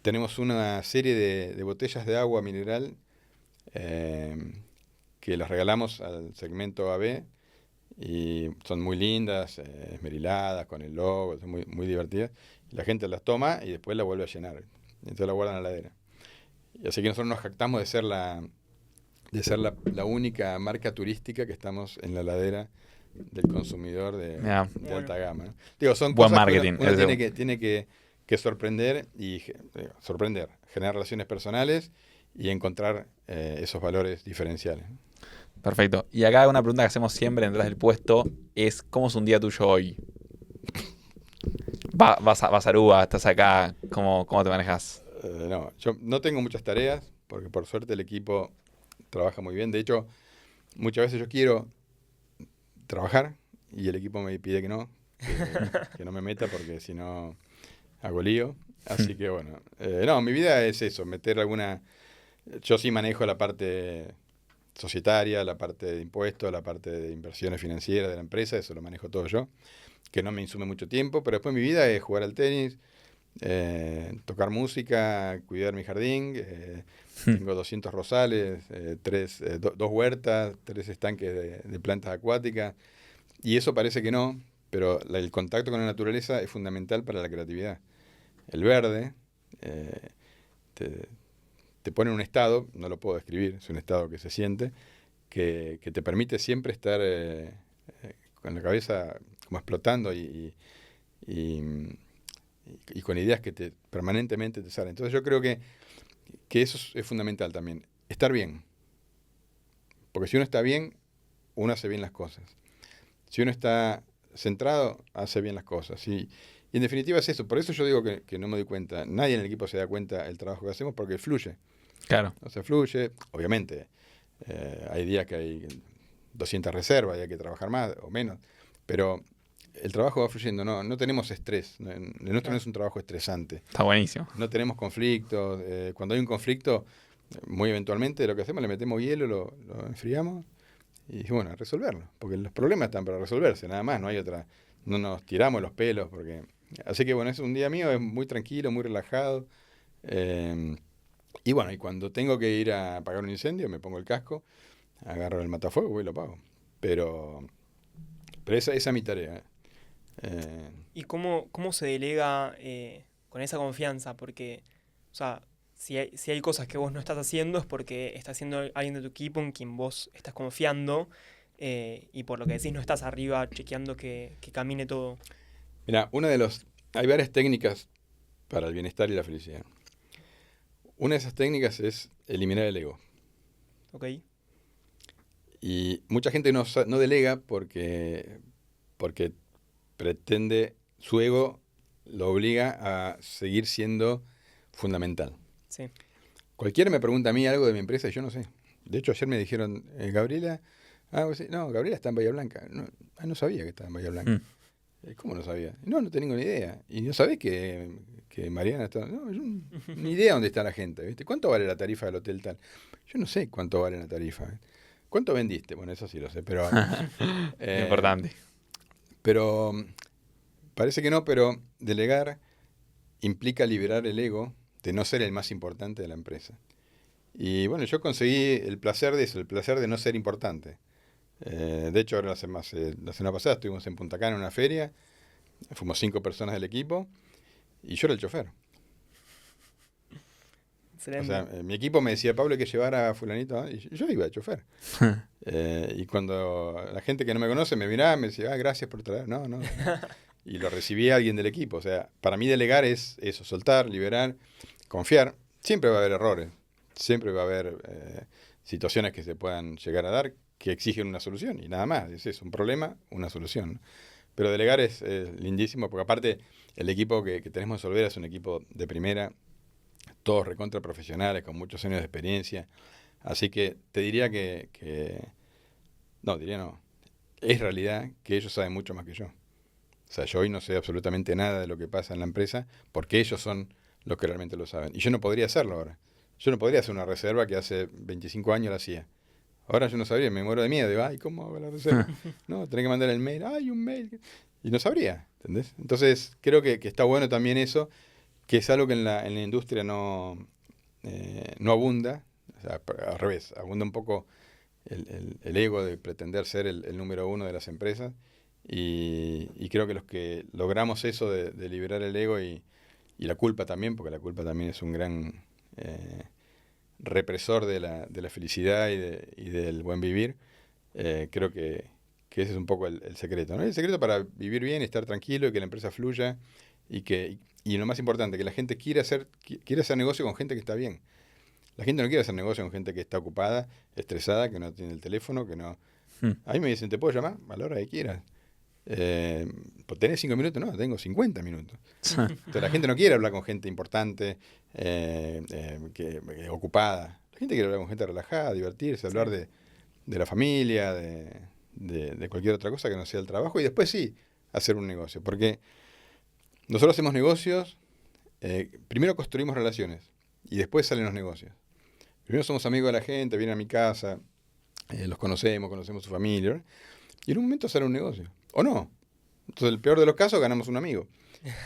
tenemos una serie de botellas de agua mineral que las regalamos al segmento AB y son muy lindas, esmeriladas, con el logo, son muy, muy divertidas. La gente las toma y después la vuelve a llenar. Y entonces la guardan en la heladera. Y así que nosotros nos jactamos de ser la única marca turística que estamos en la heladera del consumidor de Bueno. alta gama, ¿no? Digo, son Buen cosas marketing, que uno ese. tiene que sorprender generar relaciones personales y encontrar esos valores diferenciales. Perfecto. Y acá una pregunta que hacemos siempre detrás del puesto es, ¿cómo es un día tuyo hoy? Vas a Aruba, estás acá, ¿cómo te manejas? No, yo no tengo muchas tareas, porque por suerte el equipo trabaja muy bien. De hecho, muchas veces yo quiero trabajar y el equipo me pide que no me meta porque si no hago lío. Así que bueno, no, mi vida es eso, meter alguna... Yo sí manejo la parte societaria, la parte de impuestos, la parte de inversiones financieras de la empresa, eso lo manejo todo yo, que no me insume mucho tiempo, pero después mi vida es jugar al tenis, tocar música, cuidar mi jardín, tengo 200 rosales, 2 huertas, 3 estanques de plantas acuáticas, y eso parece que no, pero el contacto con la naturaleza es fundamental para la creatividad. El verde te pone en un estado, no lo puedo describir, es un estado que se siente, que te permite siempre estar con la cabeza como explotando y con ideas que permanentemente te salen. Entonces yo creo que eso es fundamental también, estar bien. Porque si uno está bien, uno hace bien las cosas. Si uno está centrado, hace bien las cosas. Y en definitiva es eso. Por eso yo digo que no me doy cuenta. Nadie en el equipo se da cuenta del trabajo que hacemos porque fluye. Claro. O sea, fluye. Obviamente, hay días que hay 200 reservas y hay que trabajar más o menos. Pero el trabajo va fluyendo. No tenemos estrés. El nuestro no es un trabajo estresante. Está buenísimo. No tenemos conflictos. Cuando hay un conflicto, muy eventualmente lo que hacemos, le metemos hielo, lo enfriamos. Y bueno, a resolverlo, porque los problemas están para resolverse, nada más, no hay otra, no nos tiramos los pelos, así que bueno, es un día mío, es muy tranquilo, muy relajado, y bueno, y cuando tengo que ir a apagar un incendio, me pongo el casco, agarro el matafuego y voy y lo apago, pero esa es mi tarea. ¿Y cómo se delega con esa confianza? Porque, o sea, si hay cosas que vos no estás haciendo es porque está haciendo alguien de tu equipo en quien vos estás confiando y por lo que decís no estás arriba chequeando que camine todo. Mira, hay varias técnicas para el bienestar y la felicidad. Una de esas técnicas es eliminar el ego. ¿Ok? Y mucha gente no delega porque pretende, su ego lo obliga a seguir siendo fundamental. Sí. Cualquiera me pregunta a mí algo de mi empresa y yo no sé. De hecho, ayer me dijeron, Gabriela, no, Gabriela está en Bahía Blanca. No sabía que estaba en Bahía Blanca. ¿Cómo no sabía? No tengo ni idea. ¿Y no sabés que Mariana está? No, yo ni idea dónde está la gente, ¿viste? ¿Cuánto vale la tarifa del hotel tal? Yo no sé cuánto vale la tarifa. ¿Cuánto vendiste? Bueno, eso sí lo sé, pero... Importante. Pero parece que no, pero delegar implica liberar el ego de no ser el más importante de la empresa. Y bueno, yo conseguí el placer de eso, el placer de no ser importante. De hecho, ahora la semana pasada estuvimos en Punta Cana en una feria, fuimos 5 personas del equipo y yo era el chofer. Excelente. O sea, mi equipo me decía, Pablo, hay que llevar a fulanito, y yo iba de chofer. Y cuando la gente que no me conoce me miraba, me decía, gracias por traer. No. Y lo recibía alguien del equipo. O sea, para mí delegar es eso, soltar, liberar, confiar. Siempre va a haber errores, siempre va a haber situaciones que se puedan llegar a dar que exigen una solución y nada más. Es un problema, una solución. Pero delegar es lindísimo porque aparte el equipo que tenemos en Solvera es un equipo de primera, todos recontra profesionales, con muchos años de experiencia. Así que te diría no, es realidad que ellos saben mucho más que yo. O sea, yo hoy no sé absolutamente nada de lo que pasa en la empresa porque ellos son los que realmente lo saben. Y yo no podría hacerlo ahora. Yo no podría hacer una reserva que hace 25 años la hacía. Ahora yo no sabría, me muero de miedo. Digo, ay, ¿cómo hago la reserva? No, tenés que mandar el mail. Ay, un mail. Y no sabría, ¿entendés? Entonces, creo que está bueno también eso, que es algo que en la industria no abunda. O sea, al revés, abunda un poco el ego de pretender ser el número uno de las empresas. Y creo que los que logramos eso de liberar el ego y la culpa también, porque la culpa también es un gran represor de la felicidad y del buen vivir, creo que ese es un poco el secreto, ¿no? El secreto para vivir bien, estar tranquilo y que la empresa fluya y lo más importante, que la gente quiera hacer negocio con gente que está bien. La gente no quiere hacer negocio con gente que está ocupada, estresada, que no tiene el teléfono, que no... A mí me dicen, ¿te puedo llamar? A la hora que quieras. Pues tenés 5 minutos, no, tengo 50 minutos. Entonces la gente no quiere hablar con gente importante, ocupada. La gente quiere hablar con gente relajada, divertirse, hablar de la familia, de cualquier otra cosa que no sea el trabajo y después sí, hacer un negocio. Porque nosotros hacemos negocios, primero construimos relaciones y después salen los negocios. Primero somos amigos de la gente, vienen a mi casa, los conocemos su familia, y en un momento sale un negocio. O no. Entonces, en el peor de los casos, ganamos un amigo.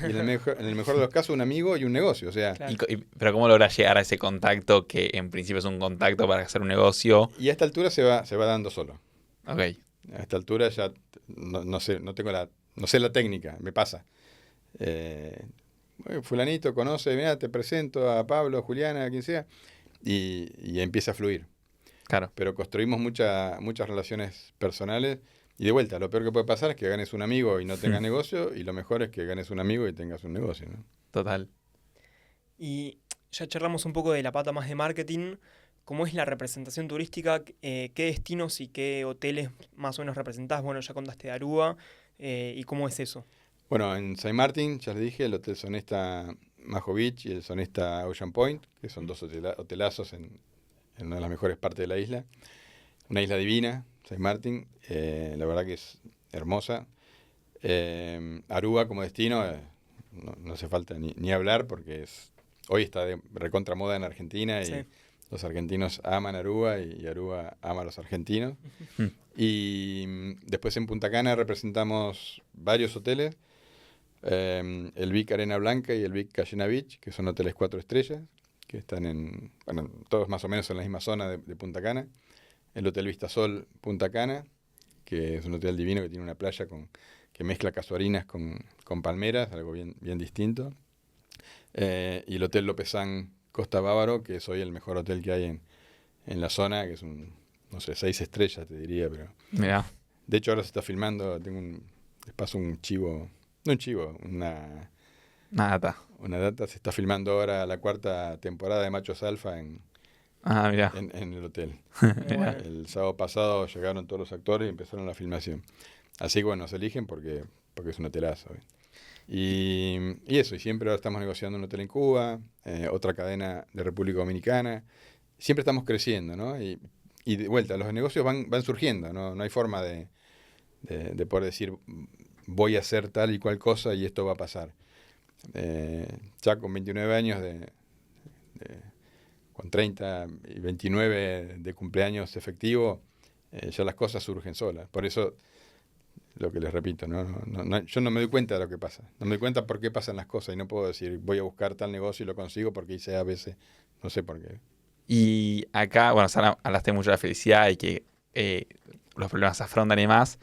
Y en el mejor de los casos, un amigo y un negocio. O sea, Claro. Pero ¿cómo logras llegar a ese contacto que en principio es un contacto para hacer un negocio? y a esta altura se va dando solo. Ok, A esta altura ya no sé, no sé la técnica, me pasa. Bueno, fulanito conoce, mira, te presento a Pablo, a Juliana, a quien sea, y empieza a fluir. claro. Pero construimos muchas relaciones personales. Y de vuelta, lo peor que puede pasar es que ganes un amigo y no tengas negocio, y lo mejor es que ganes un amigo y tengas un negocio, ¿no? Total. Y ya charlamos un poco de la pata más de marketing. ¿Cómo es la representación turística? ¿Qué destinos y qué hoteles más o menos representás? Bueno, ya contaste de Aruba. ¿Y cómo es eso? Bueno, en Saint Martin, ya les dije, el Hotel Sonesta Majo Beach y el Sonesta Ocean Point, que son dos hotelazos en una de las mejores partes de la isla. Una isla divina, Saint Martin, la verdad que es hermosa. Aruba como destino, no hace falta ni hablar porque hoy está de recontra moda en Argentina y Sí. los argentinos aman Aruba y Aruba ama a los argentinos. Y después en Punta Cana representamos varios hoteles, el Vic Arena Blanca y el Vic Cayena Beach, que son hoteles 4 estrellas, que están todos más o menos en la misma zona de Punta Cana. El Hotel Vistasol Punta Cana, que es un hotel divino que tiene una playa que mezcla casuarinas con palmeras, algo bien distinto. Y el Hotel Lopezán Costa Bávaro, que es hoy el mejor hotel que hay en la zona, que es no sé, 6 estrellas te diría, pero... Mirá. De hecho ahora se está filmando, les paso un chivo, no un chivo, Nada. una data, se está filmando ahora la 4ª temporada de Machos Alfa en Mirá. el hotel. Muy bueno. El sábado pasado llegaron todos los actores y empezaron la filmación. Así que bueno, se eligen porque es un hotelazo. Y eso, y siempre ahora estamos negociando un hotel en Cuba, otra cadena de República Dominicana. Siempre estamos creciendo, ¿no? Y de vuelta, los negocios van surgiendo, ¿no? No hay forma de poder decir voy a hacer tal y cual cosa y esto va a pasar. Ya con 29 años con 30 y 29 de cumpleaños efectivo, ya las cosas surgen solas. Por eso, lo que les repito, yo no me doy cuenta de lo que pasa. No me doy cuenta por qué pasan las cosas y no puedo decir, voy a buscar tal negocio y lo consigo porque hice a veces, no sé por qué. Y acá, bueno, Sara, hablaste mucho de la felicidad y que los problemas se afrontan y demás.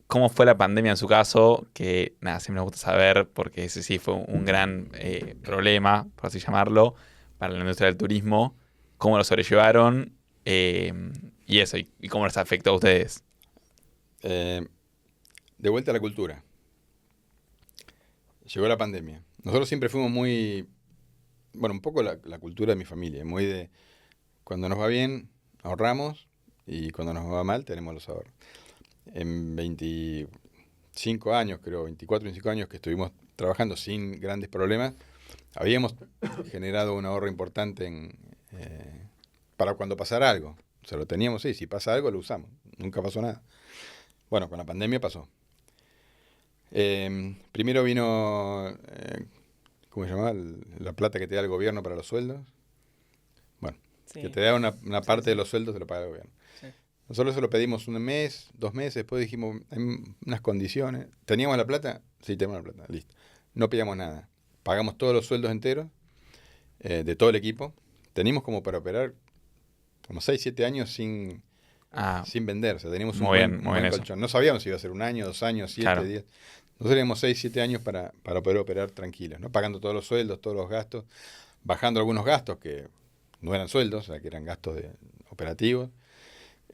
¿Cómo fue la pandemia en su caso? Que nada, siempre nos gusta saber, porque ese sí fue un gran problema, por así llamarlo, para la industria del turismo. ¿Cómo lo sobrellevaron? Y eso, y cómo les afectó a ustedes. De vuelta a la cultura. Llegó la pandemia. Nosotros siempre fuimos un poco la cultura de mi familia, muy de cuando nos va bien, ahorramos, y cuando nos va mal, tenemos los ahorros. En 25 años, creo, 24, 25 años que estuvimos trabajando sin grandes problemas, habíamos generado un ahorro importante para cuando pasara algo. O sea, lo teníamos, sí, si pasa algo lo usamos. Nunca pasó nada. Bueno, con la pandemia pasó. Primero vino, ¿cómo se llama? La plata que te da el gobierno para los sueldos. Bueno, Sí. que te da una parte Sí. de los sueldos, te lo paga el gobierno. Sí. Nosotros se lo pedimos un mes, 2 meses, después dijimos, hay unas condiciones. ¿Teníamos la plata? Sí, teníamos la plata, listo. No pedíamos nada. Pagamos todos los sueldos enteros de todo el equipo. Teníamos como para operar como 6, 7 años sin vender. O sea, teníamos un Muy bien, buen, muy un buen bien eso. colchón. No sabíamos si iba a ser 1 año, 2 años, 7, Claro. 10. Nosotros teníamos 6, 7 años para poder operar tranquilos, ¿no? Pagando todos los sueldos, todos los gastos, bajando algunos gastos que no eran sueldos, o sea, que eran gastos operativos.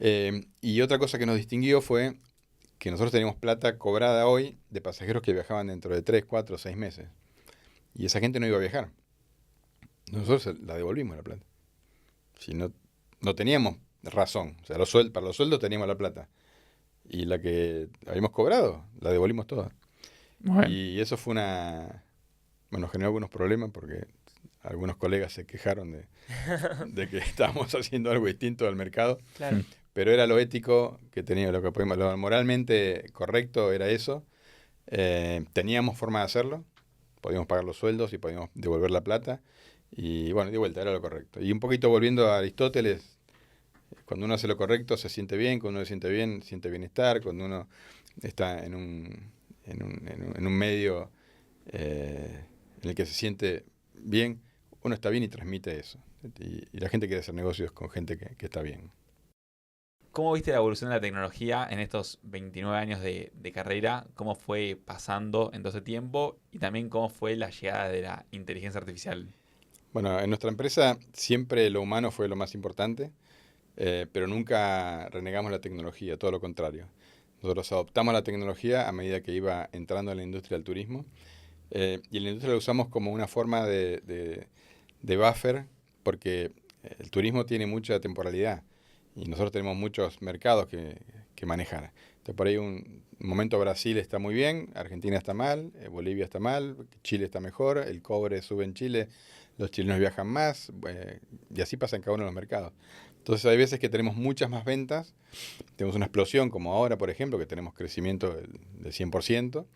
Y otra cosa que nos distinguió fue que nosotros teníamos plata cobrada hoy de pasajeros que viajaban dentro de 3, 4, 6 meses. Y esa gente no iba a viajar. Nosotros la devolvimos la plata. Si no teníamos razón. O sea, para los sueldos teníamos la plata. Y la que habíamos cobrado, la devolvimos toda. Muy bien. Y eso fue bueno, generó algunos problemas porque algunos colegas se quejaron de que estábamos haciendo algo distinto del mercado. Claro. Pero era lo ético que tenía, lo moralmente correcto era eso. Teníamos forma de hacerlo. Podíamos pagar los sueldos y podíamos devolver la plata. Y bueno, de vuelta, era lo correcto. Y un poquito volviendo a Aristóteles, cuando uno hace lo correcto se siente bien, cuando uno se siente bien, siente bienestar, cuando uno está en un medio en el que se siente bien, uno está bien y transmite eso. Y la gente quiere hacer negocios con gente que está bien. ¿Cómo viste la evolución de la tecnología en estos 29 años de carrera? ¿Cómo fue pasando en todo ese tiempo? Y también cómo fue la llegada de la inteligencia artificial. Bueno, en nuestra empresa siempre lo humano fue lo más importante, pero nunca renegamos la tecnología, todo lo contrario. Nosotros adoptamos la tecnología a medida que iba entrando en la industria del turismo, y en la industria la usamos como una forma de buffer, porque el turismo tiene mucha temporalidad y nosotros tenemos muchos mercados que manejar. Entonces, por ahí un momento Brasil está muy bien, Argentina está mal, Bolivia está mal, Chile está mejor, el cobre sube en Chile, los chilenos viajan más, y así pasa en cada uno de los mercados. Entonces hay veces que tenemos muchas más ventas, tenemos una explosión como ahora, por ejemplo, que tenemos crecimiento del 100%,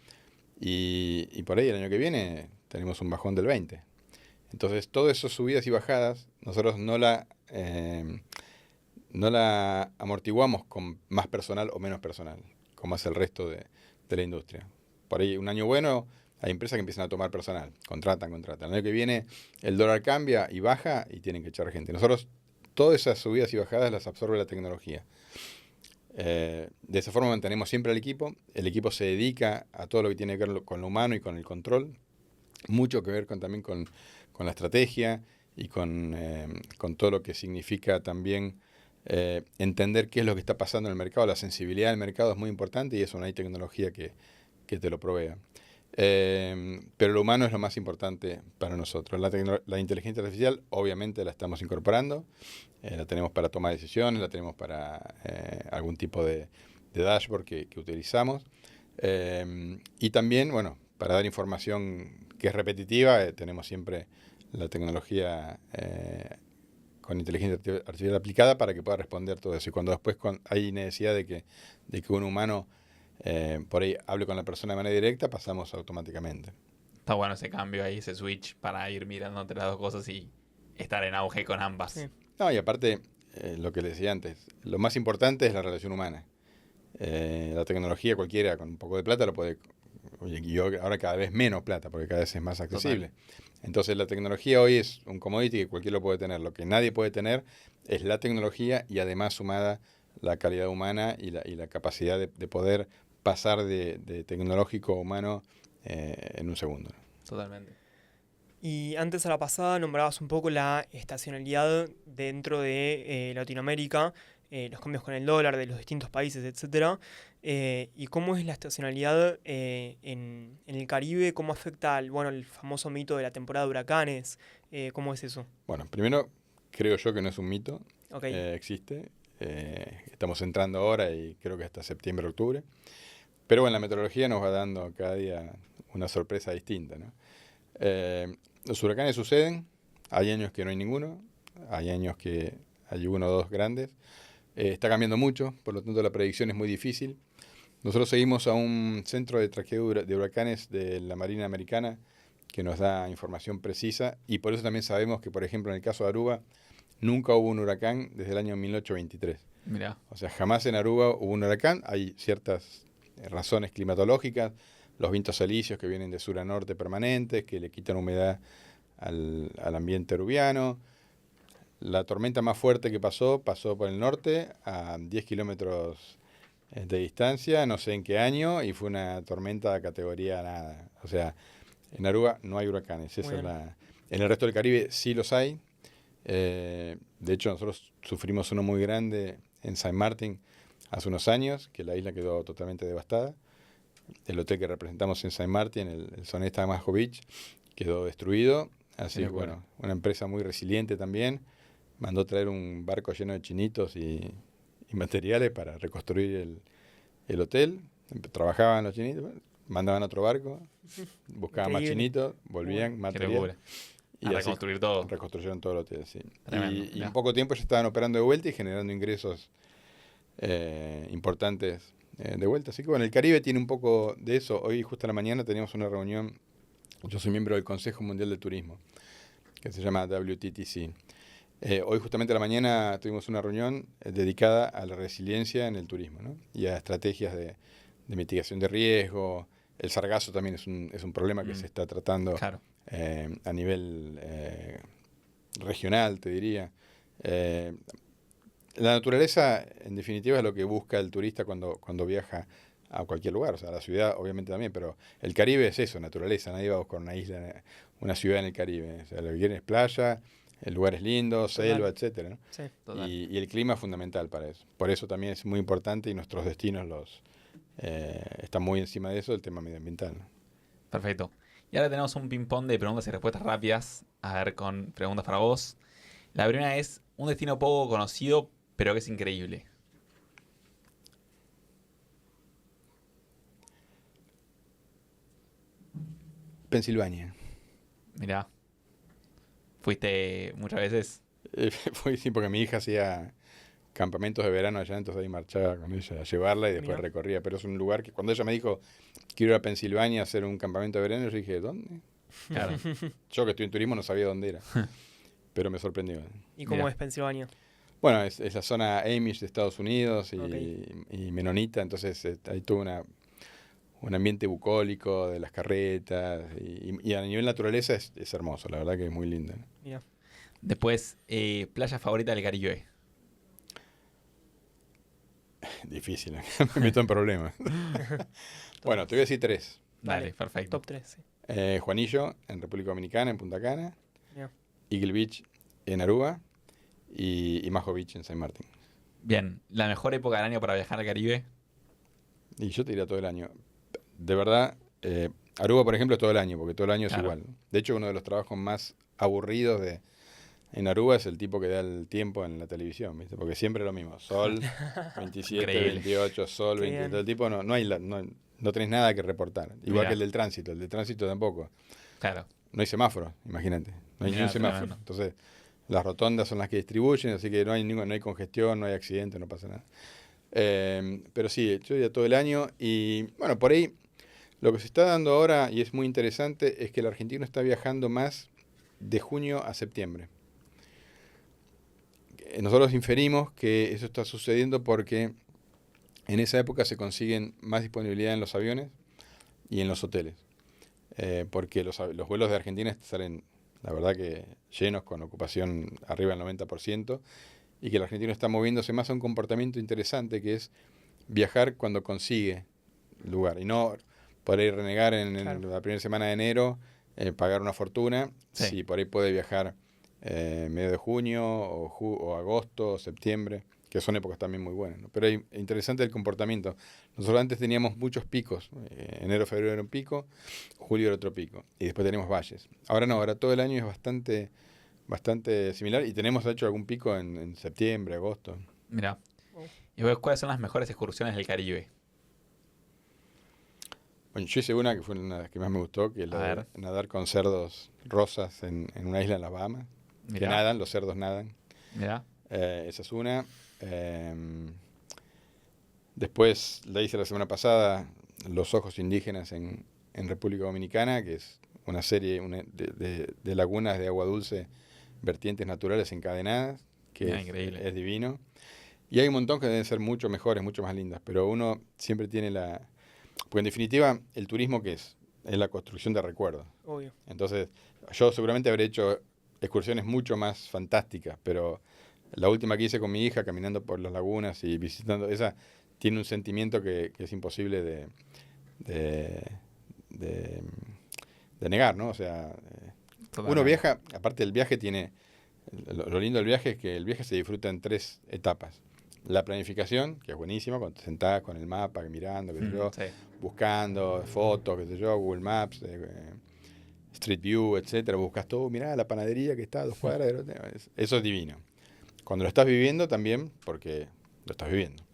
y por ahí el año que viene tenemos un bajón del 20%. Entonces, todas esas subidas y bajadas, nosotros no la amortiguamos con más personal o menos personal, como hace el resto de la industria. Por ahí, un año bueno, hay empresas que empiezan a tomar personal, contratan. El año que viene el dólar cambia y baja y tienen que echar gente. Nosotros, todas esas subidas y bajadas las absorbe la tecnología. De esa forma mantenemos siempre al equipo. El equipo se dedica a todo lo que tiene que ver con lo humano y con el control. Mucho que ver también con la estrategia y con todo lo que significa también entender qué es lo que está pasando en el mercado. La sensibilidad del mercado es muy importante y eso no hay tecnología que te lo provea. Pero lo humano es lo más importante para nosotros. La inteligencia artificial obviamente la estamos incorporando, la tenemos para toma de decisiones, la tenemos para algún tipo de dashboard que utilizamos, y también, bueno, para dar información que es repetitiva, tenemos siempre la tecnología con inteligencia artificial aplicada para que pueda responder todo eso. Y cuando después hay necesidad de que un humano por ahí hable con la persona de manera directa, pasamos automáticamente. Está bueno ese cambio ahí, ese switch para ir mirando entre las dos cosas y estar en auge con ambas. Sí. No, y aparte, lo que les decía antes, lo más importante es la relación humana. La tecnología cualquiera con un poco de plata lo puede... Oye, y ahora cada vez menos plata, porque cada vez es más accesible. Total. Entonces la tecnología hoy es un commodity que cualquiera lo puede tener. Lo que nadie puede tener es la tecnología y además sumada la calidad humana y la capacidad de poder pasar de tecnológico a humano en un segundo. Totalmente. Y antes a la pasada nombrabas un poco la estacionalidad dentro de Latinoamérica, los cambios con el dólar de los distintos países, etc. Y cómo es la estacionalidad en el Caribe, cómo afecta el famoso mito de la temporada de huracanes, ¿cómo es eso? Bueno, primero creo yo que no es un mito, Okay. Existe. Estamos entrando ahora y creo que hasta septiembre, octubre. Pero bueno, la meteorología nos va dando cada día una sorpresa distinta, ¿no? Los huracanes suceden, hay años que no hay ninguno, hay años que hay uno o dos grandes. Está cambiando mucho, por lo tanto la predicción es muy difícil. Nosotros seguimos a un centro de traqueo de huracanes de la Marina Americana que nos da información precisa y por eso también sabemos que, por ejemplo, en el caso de Aruba, nunca hubo un huracán desde el año 1823. Mirá. O sea, jamás en Aruba hubo un huracán. Hay ciertas razones climatológicas, los vientos alisios que vienen de sur a norte permanentes, que le quitan humedad al ambiente arubiano. La tormenta más fuerte que pasó por el norte a 10 kilómetros de distancia, no sé en qué año, y fue una tormenta de categoría nada. O sea, en Aruba no hay huracanes. Esa es en el resto del Caribe sí los hay. De hecho, nosotros sufrimos uno muy grande en Saint Martin hace unos años, que la isla quedó totalmente devastada. El hotel que representamos en Saint Martin, el Sonesta Majo Beach, quedó destruido. Así que bueno, una empresa muy resiliente también. Mandó traer un barco lleno de chinitos y materiales para reconstruir el hotel. Trabajaban los chinitos, mandaban otro barco, buscaban más chinitos, volvían, material. Y a reconstruir todo. Reconstruyeron todo el hotel, sí. Tremendo, Y en poco tiempo ya estaban operando de vuelta y generando ingresos importantes de vuelta. Así que bueno, el Caribe tiene un poco de eso. Hoy justo a la mañana teníamos una reunión, yo soy miembro del Consejo Mundial de Turismo, que se llama WTTC. Hoy justamente a la mañana tuvimos una reunión dedicada a la resiliencia en el turismo, ¿no? Y a estrategias de mitigación de riesgo. El sargazo también es un problema que se está tratando a nivel regional, te diría. La naturaleza, en definitiva, es lo que busca el turista cuando viaja a cualquier lugar. O sea, a la ciudad, obviamente también, pero el Caribe es eso, naturaleza. Nadie va a buscar una isla, una ciudad en el Caribe. O sea, lo que quieren es playa, lugares lindos, selva, etcétera, ¿no? Sí. Y el clima es fundamental para eso. Por eso también es muy importante y nuestros destinos están muy encima de eso, el tema medioambiental, ¿no? Perfecto. Y ahora tenemos un ping-pong de preguntas y respuestas rápidas. A ver, con preguntas para vos. La primera es un destino poco conocido, pero que es increíble. Pensilvania. Mirá. ¿Fuiste muchas veces? Fui, sí, porque mi hija hacía campamentos de verano allá, entonces ahí marchaba con ella a llevarla y después recorría. Pero es un lugar que cuando ella me dijo, quiero ir a Pensilvania a hacer un campamento de verano, yo dije, ¿dónde? Claro. Yo que estoy en turismo no sabía dónde era, pero me sorprendió. ¿Y cómo es Pensilvania? Bueno, es la zona Amish de Estados Unidos y menonita, entonces ahí tuvo un ambiente bucólico de las carretas y a nivel naturaleza es hermoso, la verdad que es muy lindo, ¿no? Mira. Después, playa favorita del Caribe. Difícil, me meto en problemas. Bueno, te voy a decir 3. Dale, perfecto. Top 3, sí. Juanillo, en República Dominicana, en Punta Cana. Yeah. Eagle Beach, en Aruba. Y Majo Beach, en Saint Martin. Bien, ¿la mejor época del año para viajar al Caribe? Y yo te diría todo el año. De verdad, Aruba, por ejemplo, es todo el año, porque todo el año es igual. De hecho, uno de los trabajos más aburridos en Aruba es el tipo que da el tiempo en la televisión, ¿viste? Porque siempre es lo mismo. Sol, 27, Increíble. 28, sol, 20. Todo el tipo no tenés nada que reportar. Igual que el del tránsito. El del tránsito tampoco. Claro. No hay semáforo, imagínate. No hay ni un semáforo. Tremendo. Entonces, las rotondas son las que distribuyen, así que no hay congestión, no hay accidente, no pasa nada. Pero sí, yo diría todo el año. Y bueno, por ahí lo que se está dando ahora, y es muy interesante, es que el argentino está viajando más de junio a septiembre. Nosotros inferimos que eso está sucediendo porque en esa época se consiguen más disponibilidad en los aviones y en los hoteles. Porque los vuelos de Argentina salen, la verdad que llenos, con ocupación arriba del 90%, y que el argentino está moviéndose más a un comportamiento interesante, que es viajar cuando consigue lugar, y no por ahí renegar en la primera semana de enero, pagar una fortuna, si por ahí puede viajar medio de junio o agosto o septiembre, que son épocas también muy buenas, ¿no? Pero es interesante el comportamiento. Nosotros antes teníamos muchos picos. Enero, febrero era un pico, julio era otro pico. Y después tenemos valles. Ahora no, ahora todo el año es bastante similar. Y tenemos, de hecho, algún pico en septiembre, agosto. Mira. ¿Y vos cuáles son las mejores excursiones del Caribe? Bueno, yo hice una que fue una de las que más me gustó, que es la de nadar con cerdos rosas en una isla en las Bahamas. Mirá. Que nadan, los cerdos nadan. Mirá. Esa es una. Después la hice la semana pasada, Los ojos indígenas en República Dominicana, que es una serie de lagunas de agua dulce, vertientes naturales encadenadas, que Increíble. es divino. Y hay un montón que deben ser mucho mejores, mucho más lindas, pero uno siempre tiene la... Porque en definitiva, el turismo, ¿qué es? Es la construcción de recuerdos. Obvio. Entonces, yo seguramente habré hecho excursiones mucho más fantásticas, pero la última que hice con mi hija, caminando por las lagunas y visitando, esa tiene un sentimiento que es imposible de, de, de negar, ¿no? O sea, uno Totalmente. viaja, aparte del viaje tiene, lo lindo del viaje es que el viaje se disfruta en 3 etapas. La planificación, que es buenísima, cuando te sentás con el mapa, mirando, qué sé yo, Sí. buscando fotos, qué sé yo, Google Maps, Street View, etcétera, buscas todo, mirá la panadería que está a 2 cuadras del hotel. Eso es divino. Cuando lo estás viviendo también, porque lo estás viviendo.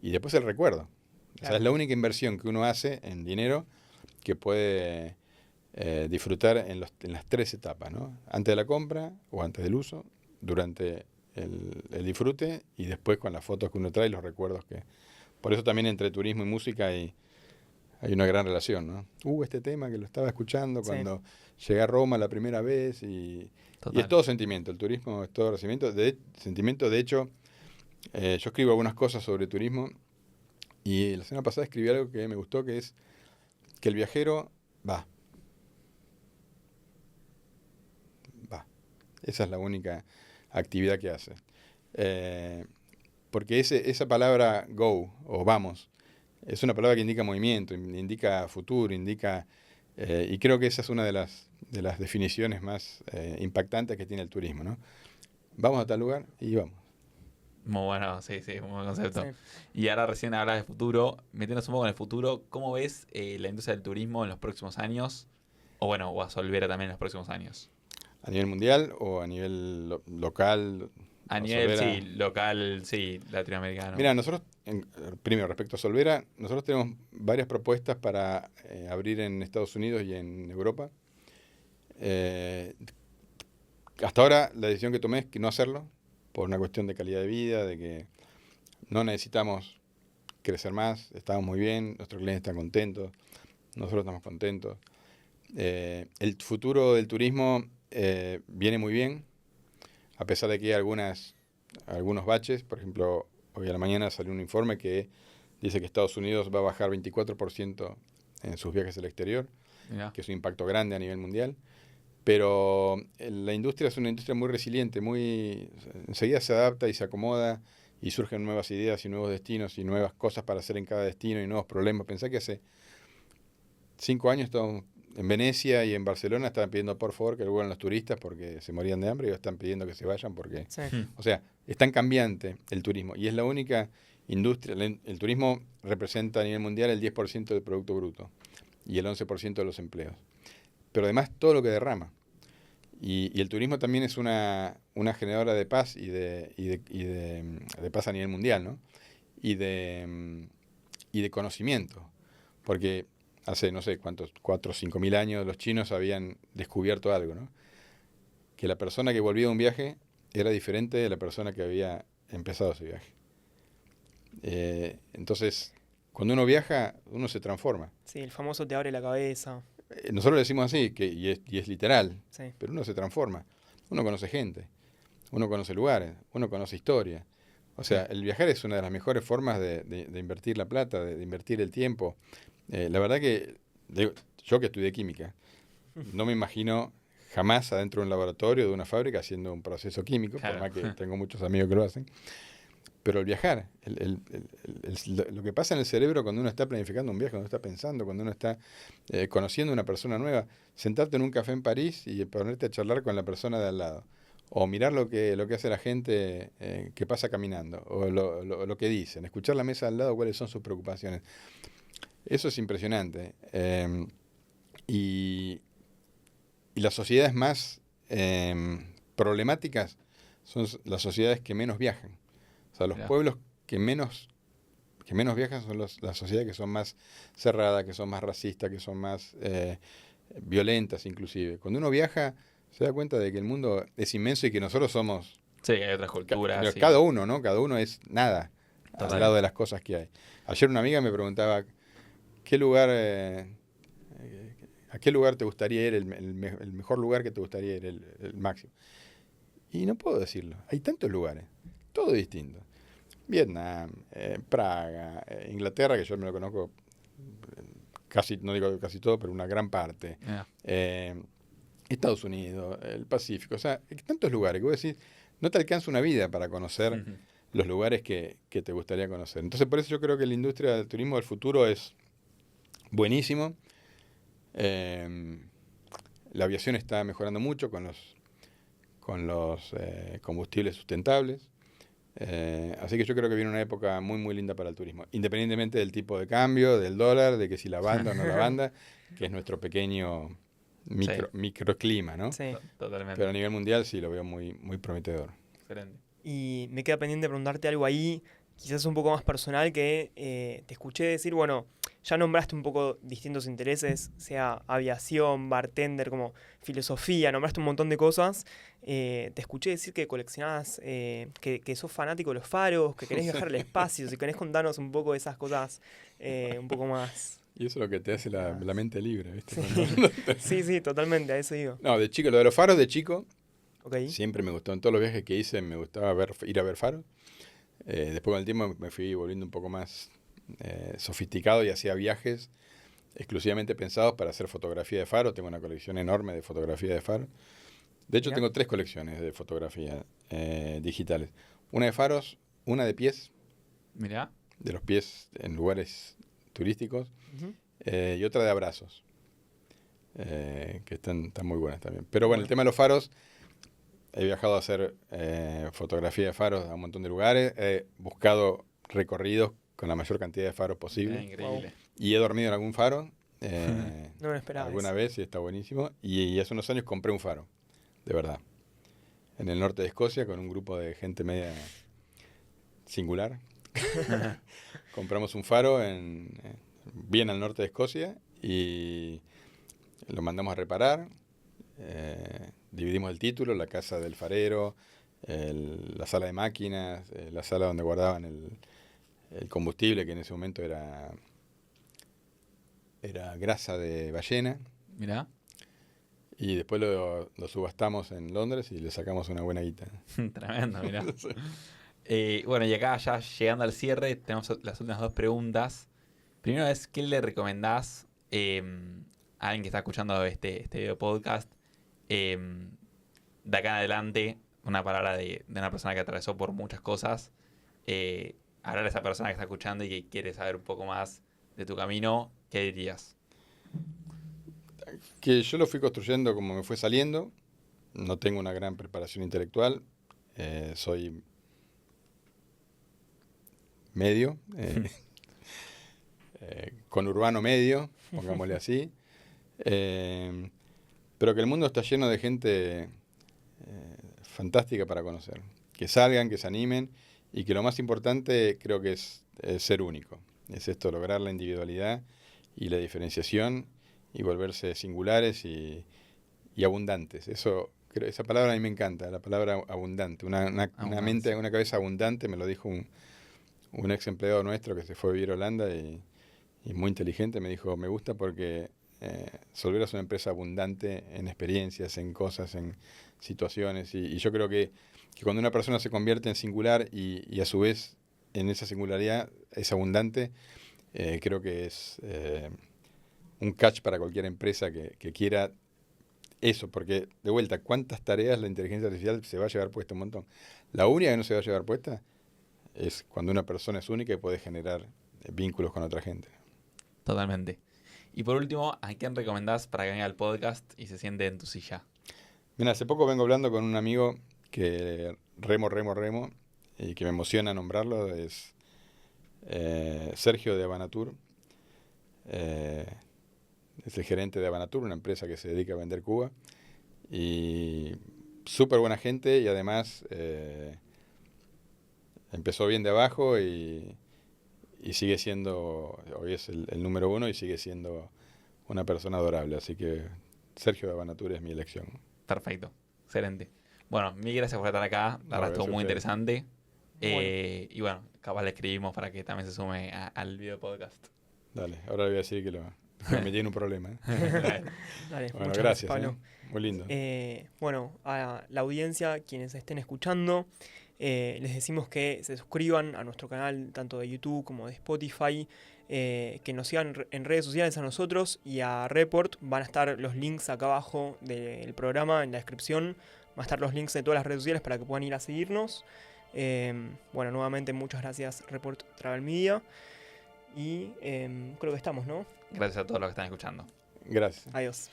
Y después el recuerdo. O sea, Claro. es la única inversión que uno hace en dinero que puede disfrutar en las 3 etapas, ¿no? Antes de la compra o antes del uso, durante el disfrute y después con las fotos que uno trae y los recuerdos que... Por eso también entre turismo y música hay una gran relación, ¿no? Este tema que lo estaba escuchando Sí. cuando llegué a Roma la primera vez y Total. es todo sentimiento, el turismo es todo sentimiento. De hecho, yo escribo algunas cosas sobre turismo y la semana pasada escribí algo que me gustó, que es que el viajero va. Esa es la única actividad que hace. Eh, porque esa palabra go o vamos es una palabra que indica movimiento, indica futuro, indica... y creo que esa es una de las definiciones más impactantes que tiene el turismo, ¿no? Vamos a tal lugar y vamos. Muy bueno, sí, muy buen concepto. Sí. Y ahora recién hablas de futuro, metiéndonos un poco en el futuro, ¿cómo ves la industria del turismo en los próximos años? O bueno, o a Solvera también en los próximos años. ¿A nivel mundial o a nivel local? A o nivel, Solvera? sí, local, sí, latinoamericano. Mira, nosotros, primero respecto a Solvera, nosotros tenemos varias propuestas para abrir en Estados Unidos y en Europa. Hasta ahora la decisión que tomé es que no hacerlo, por una cuestión de calidad de vida, de que no necesitamos crecer más, estamos muy bien, nuestros clientes están contentos, nosotros estamos contentos. El futuro del turismo viene muy bien, a pesar de que hay algunos baches. Por ejemplo, hoy a la mañana salió un informe que dice que Estados Unidos va a bajar 24% en sus viajes al exterior, Mirá. que es un impacto grande a nivel mundial. Pero la industria es una industria muy resiliente, enseguida se adapta y se acomoda y surgen nuevas ideas y nuevos destinos y nuevas cosas para hacer en cada destino y nuevos problemas. Pensá que hace 5 años estábamos en Venecia y en Barcelona, estaban pidiendo por favor que vuelvan los turistas porque se morían de hambre y ahora están pidiendo que se vayan porque... Sí. O sea, es tan cambiante el turismo y es la única industria. El turismo representa a nivel mundial el 10% del Producto Bruto y el 11% de los empleos. Pero además todo lo que derrama. Y el turismo también es una generadora de paz y de paz a nivel mundial, ¿no? Y de conocimiento. Porque hace no sé cuántos, 4 o 5 mil años los chinos habían descubierto algo, ¿no? Que la persona que volvía de un viaje era diferente de la persona que había empezado ese viaje. Entonces, cuando uno viaja, uno se transforma. Sí, el famoso te abre la cabeza. Nosotros le decimos así, y es literal, Sí. pero uno se transforma. Uno conoce gente, uno conoce lugares, uno conoce historia. O sea, el viajar es una de las mejores formas de invertir la plata, de invertir el tiempo. La verdad que yo que estudié química, no me imagino jamás adentro de un laboratorio, de una fábrica, haciendo un proceso químico, Claro. por más que tengo muchos amigos que lo hacen. Pero el viajar, lo que pasa en el cerebro cuando uno está planificando un viaje, cuando uno está pensando, cuando uno está conociendo a una persona nueva, sentarte en un café en París y ponerte a charlar con la persona de al lado, o mirar lo que hace la gente que pasa caminando, o lo que dicen, escuchar la mesa al lado, cuáles son sus preocupaciones. Eso es impresionante. Y las sociedades más problemáticas son las sociedades que menos viajan. O sea, los Mirá. pueblos que menos viajan son las sociedades que son más cerradas, que son más racistas, que son más violentas inclusive. Cuando uno viaja se da cuenta de que el mundo es inmenso y que nosotros somos Sí, hay otras culturas. Pero sí. cada uno, ¿no? Cada uno es nada Total. al lado de las cosas que hay. Ayer una amiga me preguntaba, ¿qué lugar, ¿a qué lugar te gustaría ir, el mejor lugar que te gustaría ir, el máximo? Y no puedo decirlo. Hay tantos lugares, todo distinto. Vietnam, Praga, Inglaterra, que yo me lo conozco casi, no digo casi todo, pero una gran parte. Yeah. Estados Unidos, el Pacífico, o sea, hay tantos lugares que vos decís, no te alcanza una vida para conocer Ujú. los lugares que te gustaría conocer. Entonces, por eso yo creo que la industria del turismo del futuro es buenísimo. La aviación está mejorando mucho con los combustibles sustentables. Así que yo creo que viene una época muy, muy linda para el turismo. Independientemente del tipo de cambio, del dólar, de que si la banda o no la banda, que es nuestro pequeño microclima, ¿no? Sí. Totalmente. Pero a nivel mundial sí lo veo muy, muy prometedor. Excelente. Y me queda pendiente preguntarte algo ahí, quizás un poco más personal, que te escuché decir, bueno, ya nombraste un poco distintos intereses, sea aviación, bartender, como filosofía, nombraste un montón de cosas. Te escuché decir que coleccionás, que sos fanático de los faros, que querés viajar al espacio, si querés contarnos un poco de esas cosas un poco más. Y eso es lo que te hace la mente libre, ¿viste? Sí, sí, totalmente, a eso digo. No, de chico, lo de los faros de chico, Ok. siempre me gustó. En todos los viajes que hice me gustaba ir a ver faros. Después con el tiempo me fui volviendo un poco más sofisticado y hacía viajes exclusivamente pensados para hacer fotografía de faros. Tengo una colección enorme de fotografía de faros. De hecho, Mirá. tengo 3 colecciones de fotografía digitales. Una de faros, una de pies, Mirá. de los pies en lugares turísticos, Ujú. y otra de abrazos, que están muy buenas también. Pero bueno, el tema de los faros, he viajado a hacer fotografía de faros a un montón de lugares, he buscado recorridos con la mayor cantidad de faros posible, Increíble. y he dormido en algún faro No me lo esperaba alguna eso. vez y está buenísimo. Y hace unos años compré un faro, de verdad, en el norte de Escocia con un grupo de gente media singular. Compramos un faro bien al norte de Escocia y lo mandamos a reparar. Dividimos el título, la casa del farero, la sala de máquinas, la sala donde guardaban el combustible, que en ese momento era grasa de ballena. Mirá. Y después lo subastamos en Londres y le sacamos una buena guita. Tremendo, mirá. Bueno, y acá ya llegando al cierre, tenemos las últimas 2 preguntas. Primero es, ¿qué le recomendás a alguien que está escuchando este video podcast? De acá en adelante, una palabra de una persona que atravesó por muchas cosas. Hablar a esa persona que está escuchando y que quiere saber un poco más de tu camino, ¿qué dirías? Que yo lo fui construyendo como me fue saliendo. No tengo una gran preparación intelectual. Soy medio, conurbano medio, pongámosle así. Pero que el mundo está lleno de gente fantástica para conocer. Que salgan, que se animen y que lo más importante creo que es ser único. Es esto, lograr la individualidad y la diferenciación y volverse singulares y abundantes. Esa palabra a mí me encanta, la palabra abundante. Una mente, una cabeza abundante, me lo dijo un ex empleado nuestro que se fue a vivir a Holanda y muy inteligente, me dijo, me gusta porque Solvera es una empresa abundante en experiencias, en cosas, en situaciones, y yo creo que cuando una persona se convierte en singular y a su vez en esa singularidad es abundante, creo que es un catch para cualquier empresa que quiera eso, porque de vuelta, ¿cuántas tareas la inteligencia artificial se va a llevar puesta? Un montón. La única que no se va a llevar puesta es cuando una persona es única y puede generar vínculos con otra gente. Totalmente. Y por último, ¿a quién recomendás para que venga al podcast y se siente en tu silla? Mira, hace poco vengo hablando con un amigo que remo, y que me emociona nombrarlo, es Sergio de Abanatur. Es el gerente de Abanatur, una empresa que se dedica a vender Cuba. Y súper buena gente y además empezó bien de abajo y sigue siendo, hoy es el número 1 y sigue siendo una persona adorable. Así que Sergio de Abanatur es mi elección. Perfecto. Excelente. Bueno, mil gracias por estar acá. La verdad estuvo gracias a muy ustedes. interesante. Bueno. Y bueno, capaz le escribimos para que también se sume al video podcast. Dale, ahora le voy a decir que me metí en un problema. Dale, Bueno, muchas gracias, Pablo. muy lindo. Bueno, a la audiencia, quienes estén escuchando, les decimos que se suscriban a nuestro canal tanto de YouTube como de Spotify, que nos sigan en redes sociales a nosotros y a Report. Van a estar los links acá abajo del programa, en la descripción. Van a estar los links de todas las redes sociales para que puedan ir a seguirnos. Bueno, nuevamente muchas gracias Report Travel Media. Y creo que estamos, ¿no? Gracias a todos los que están escuchando. Gracias. Adiós.